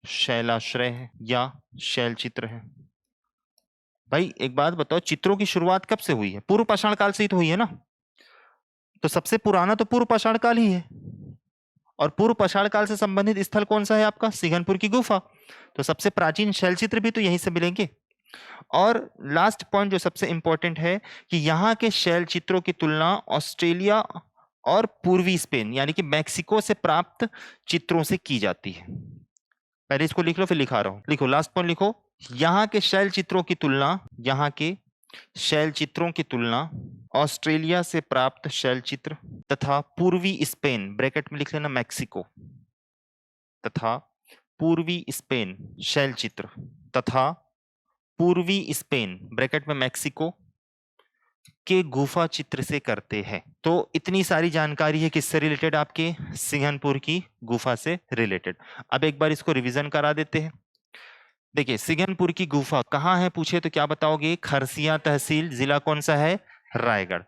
शैलाश्रय है या शैल चित्र है। भाई एक बात बताओ, चित्रों की शुरुआत कब से हुई है? पूर्व पाषाण काल से ही तो हुई है ना। तो सबसे पुराना तो पूर्व पाषाण काल ही है। और पूर्व पाषाण काल से संबंधित स्थल कौन सा है आपका? सिंघनपुर की गुफा। तो सबसे प्राचीन शैल चित्र भी तो यहीं से मिलेंगे। और लास्ट पॉइंट जो सबसे इंपॉर्टेंट है कि यहाँ के शैल चित्रों की तुलना ऑस्ट्रेलिया और पूर्वी स्पेन यानी कि मैक्सिको से प्राप्त चित्रों से की जाती है। पहले इसको लिख लो, फिर लिखा रहा हूं। लिखो, लास्ट पॉइंट लिखो, यहाँ के शैल चित्रों की तुलना, यहाँ के शैल चित्रों की तुलना ऑस्ट्रेलिया से प्राप्त शैल चित्र तथा पूर्वी स्पेन, ब्रैकेट में लिख लेना मैक्सिको, तथा पूर्वी स्पेन शैल चित्र तथा पूर्वी स्पेन, ब्रैकेट में मैक्सिको के गुफा चित्र से करते हैं। तो इतनी सारी जानकारी है किससे रिलेटेड? आपके सिंघनपुर की गुफा से रिलेटेड। अब एक बार इसको रिवीजन करा देते हैं। देखिए, सिंघनपुर की गुफा कहाँ है पूछे तो क्या बताओगे? खरसिया तहसील, जिला कौन सा है? रायगढ़।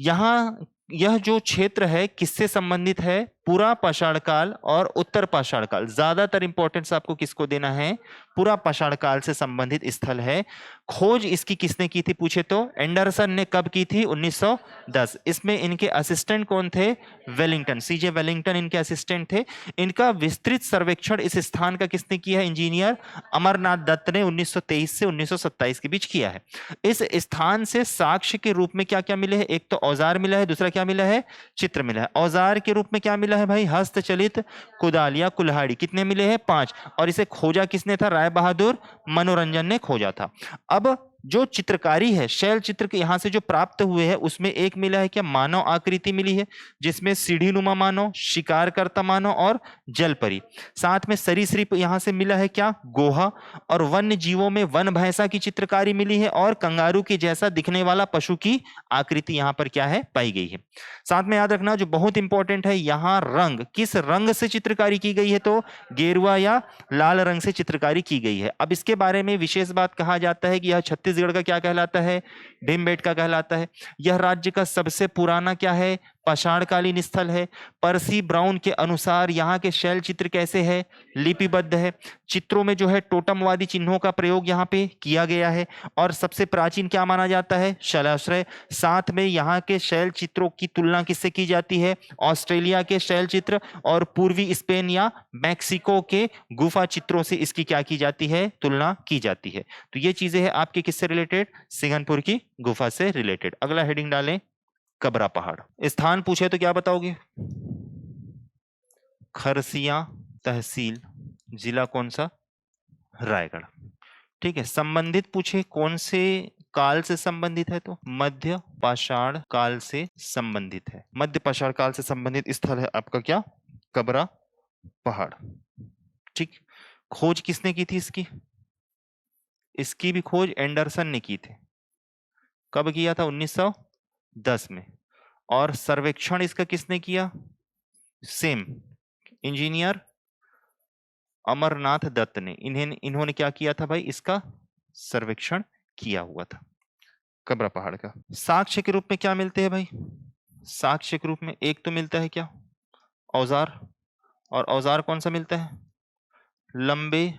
यहाँ यह जो क्षेत्र है किससे संबंधित है? पूरा पाषाण काल और उत्तर पाषाण काल। ज्यादातर इंपॉर्टेंस आपको किसको देना है? पूरा पाषाण काल से संबंधित स्थल है। खोज इसकी किसने की थी पूछे तो? एंडरसन ने कब की थी? 1910। इसमें इनके असिस्टेंट कौन थे? वेलिंगटन, सीजे वेलिंगटन इनके असिस्टेंट थे। इनका विस्तृत सर्वेक्षण इस स्थान का किसने किया है? इंजीनियर अमरनाथ दत्त ने 1923 से 1927 के बीच किया है। इस स्थान से साक्ष्य के रूप में क्या क्या मिले हैं? एक तो औजार मिला है, दूसरा क्या मिला है? चित्र मिला है। औजार के रूप में क्या मिला है भाई? हस्तचलित कुदाल या कुल्हाड़ी। कितने मिले हैं? 5। और इसे खोजा किसने था? राय बहादुर मनोरंजन ने खोजा था। अब जो चित्रकारी है, शैल चित्र के यहाँ से जो प्राप्त हुए हैं उसमें एक मिला है क्या, मानव आकृति मिली है, जिसमें सीढ़ीनुमा मानव, शिकारकर्ता मानव और जलपरी। साथ में सरीसृप यहाँ से मिला है क्या, गोहा। और वन्य जीवों में वन भैंसा की चित्रकारी मिली है और कंगारू के जैसा दिखने वाला पशु की आकृति यहाँ पर क्या है, पाई गई है। साथ में याद रखना जो बहुत इंपॉर्टेंट है, यहाँ रंग, किस रंग से चित्रकारी की गई है, तो गेरुआ या लाल रंग से चित्रकारी की गई है। अब इसके बारे में विशेष बात कहा जाता है कि यह छत्तीसगढ़ का क्या कहलाता है, भीमबेटका कहलाता है। यह राज्य का सबसे पुराना क्या है, पाषाणकालीन स्थल है। पर्सी ब्राउन के अनुसार यहाँ के शैल चित्र कैसे है, लिपिबद्ध है। चित्रों में जो है टोटमवादी चिन्हों का प्रयोग यहाँ पे किया गया है। और सबसे प्राचीन क्या माना जाता है, शैलाश्रय। साथ में यहाँ के शैल चित्रों की तुलना किससे की जाती है, ऑस्ट्रेलिया के शैल चित्र और पूर्वी स्पेन या मैक्सिको के गुफा चित्रों से इसकी क्या की जाती है, तुलना की जाती है। तो ये चीजें हैं आपके किससे रिलेटेड, सिंघनपुर की गुफा से रिलेटेड। अगला हेडिंग डालें, कबरा पहाड़। स्थान पूछे तो क्या बताओगे, खरसिया तहसील, जिला कौन सा, रायगढ़। ठीक है। संबंधित पूछे कौन से काल से संबंधित है, तो मध्य पाषाण काल से संबंधित है। मध्य पाषाण काल से संबंधित स्थल है आपका क्या, कबरा पहाड़। ठीक। खोज किसने की थी इसकी, इसकी भी खोज एंडरसन ने की थी। कब किया था, 1910 में। और सर्वेक्षण इसका किसने किया, सेम इंजीनियर अमरनाथ दत्त ने। इन्होंने क्या किया था भाई, इसका सर्वेक्षण किया हुआ था कबरा पहाड़ का। साक्ष्य के रूप में क्या मिलते हैं भाई, साक्ष्य के रूप में एक तो मिलता है क्या, औजार। और औजार कौन सा मिलता है, लंबे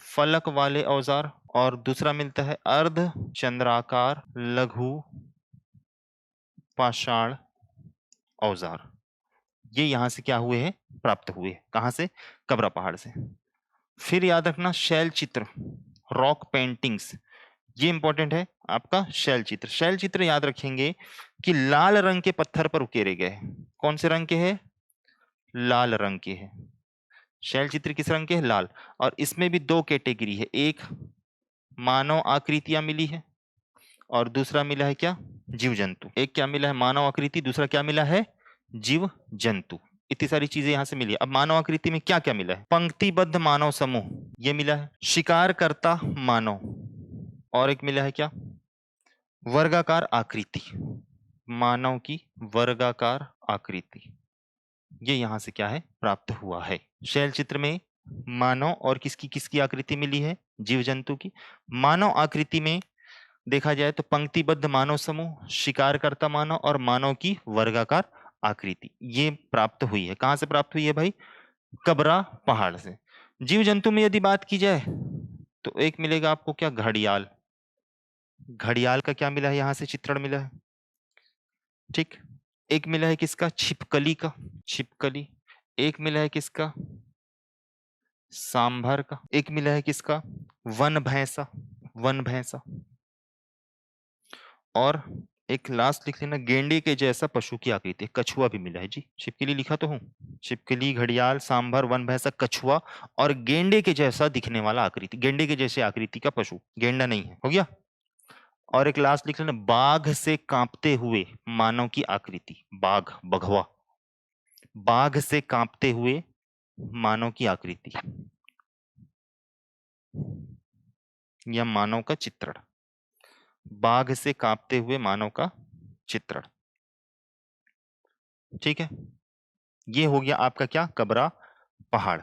फलक वाले औजार। और दूसरा मिलता है अर्ध चंद्राकार लघु पाषाण औजार। ये यहां से क्या हुए हैं, प्राप्त हुए। कहां से, कबरा पहाड़ से। फिर याद रखना शैल चित्र, रॉक पेंटिंग्स, ये इंपॉर्टेंट है आपका शैल चित्र। शैल चित्र याद रखेंगे कि लाल रंग के पत्थर पर उकेरे गए। कौन से रंग के हैं, लाल रंग के हैं। शैल चित्र किस रंग के हैं, लाल। और इसमें भी दो कैटेगरी है, एक मानव आकृतियां मिली है और दूसरा मिला है क्या, जीव जंतु। एक क्या मिला है, मानव आकृति, दूसरा क्या मिला है, जीव जंतु। इतनी सारी चीजें यहां से मिली है। अब मानव आकृति में क्या क्या मिला है, पंक्तिबद्ध मानव समूह ये मिला है, शिकारकर्ता मानव, और एक मिला है क्या, वर्गाकार आकृति, मानव की वर्गाकार आकृति। ये यहां से क्या है, प्राप्त हुआ है। शैल चित्र में मानव और किसकी किसकी आकृति मिली है, जीव जंतु की। मानव आकृति में देखा जाए तो पंक्तिबद्ध मानव समूह, शिकारकर्ता मानव और मानव की वर्गाकार आकृति ये प्राप्त हुई है। कहां से प्राप्त हुई है भाई, कबरा पहाड़ से। जीव जंतु में यदि बात की जाए तो एक मिलेगा आपको क्या, घड़ियाल। घड़ियाल का क्या मिला है, यहां से चित्रण मिला है। ठीक। एक मिला है किसका, छिपकली का, छिपकली। एक मिला है किसका, सांभर का। एक मिला है किसका, वन भैंसा, वन भैंसा। और एक लास्ट लिख लेना, गेंडे के जैसा पशु की आकृति, कछुआ भी मिला है जी। छिपकली लिखा तो हूं, छिपकली, घड़ियाल, सांभर, वन भैंसा, कछुआ और गेंडे के जैसा दिखने वाला आकृति, गेंडे के जैसे आकृति का पशु, गेंडा नहीं है, हो गया। और एक लास्ट लिख लेना, बाघ से कांपते हुए मानव की आकृति, बाघ, बघवा, बाघ से कांपते हुए मानव की आकृति या मानव का चित्रण, बाघ से कांपते हुए मानव का चित्रण। ठीक है, ये हो गया आपका क्या, कबरा पहाड़।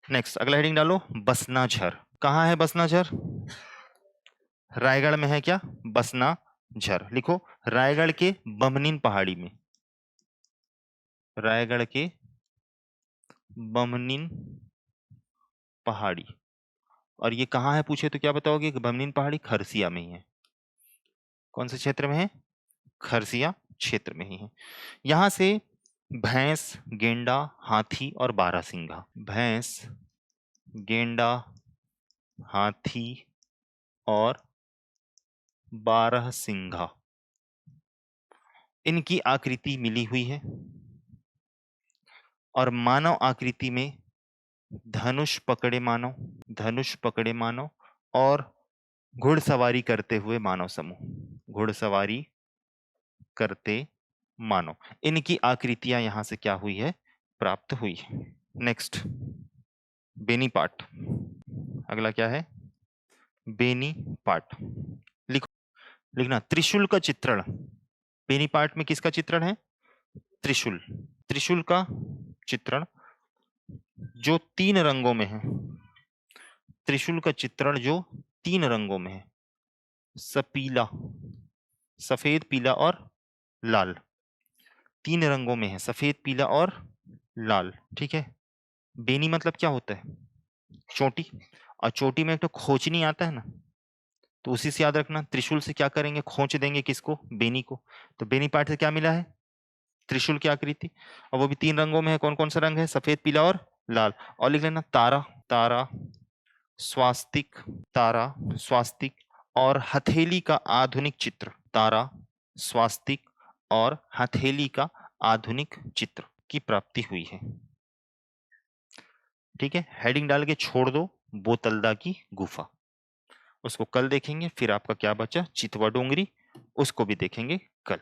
नेक्स्ट अगला हेडिंग डालो, बसना झर। कहां है बसना झर, रायगढ़ में है क्या, बसना झर। लिखो, रायगढ़ के बमनीन पहाड़ी में, रायगढ़ के बमनीन पहाड़ी। और ये कहाँ है पूछे तो क्या बताओगे, बमनीन पहाड़ी खरसिया में ही है। कौन से क्षेत्र में है, खरसिया क्षेत्र में ही है। यहां से भैंस, गेंडा, हाथी और बारहसिंघा, भैंस, गेंडा, हाथी और बारहसिंघा, इनकी आकृति मिली हुई है। और मानव आकृति में धनुष पकड़े मानव, धनुष पकड़े मानव और घुड़सवारी करते हुए मानव समूह, घुड़सवारी करते मानव, इनकी आकृतियां यहां से क्या हुई है, प्राप्त हुई है। नेक्स्ट बेनी पाठ, अगला क्या है, बेनी पाठ। लिखो, लिखना त्रिशूल का चित्रण, बेनी पाठ में किसका चित्रण है, त्रिशूल, त्रिशूल का चित्रण जो 3 रंगों में है, त्रिशूल का चित्रण जो 3 रंगों में है, सपीला, सफेद, पीला और लाल, 3 रंगों में है, सफेद, पीला और लाल, ठीक है। बेनी मतलब क्या होता है, चोटी, और चोटी में एक तो खोचनी आता है ना, तो उसी से याद रखना, त्रिशूल से क्या करेंगे, खोच देंगे किसको, बेनी को। तो बेनी पाठ से क्या मिला है, त्रिशूल की आकृति, और वो भी 3 रंगों में है, कौन कौन सा रंग है, सफेद, पीला और लाल। और लिख लेना तारा, तारा, स्वास्तिक, तारा, स्वास्तिक और हथेली का आधुनिक चित्र, तारा, स्वास्तिक और हथेली का आधुनिक चित्र की प्राप्ति हुई है। ठीक है, हेडिंग डाल के छोड़ दो, बोतलदा की गुफा, उसको कल देखेंगे। फिर आपका क्या बचा, चितवा डोंगरी, उसको भी देखेंगे कल।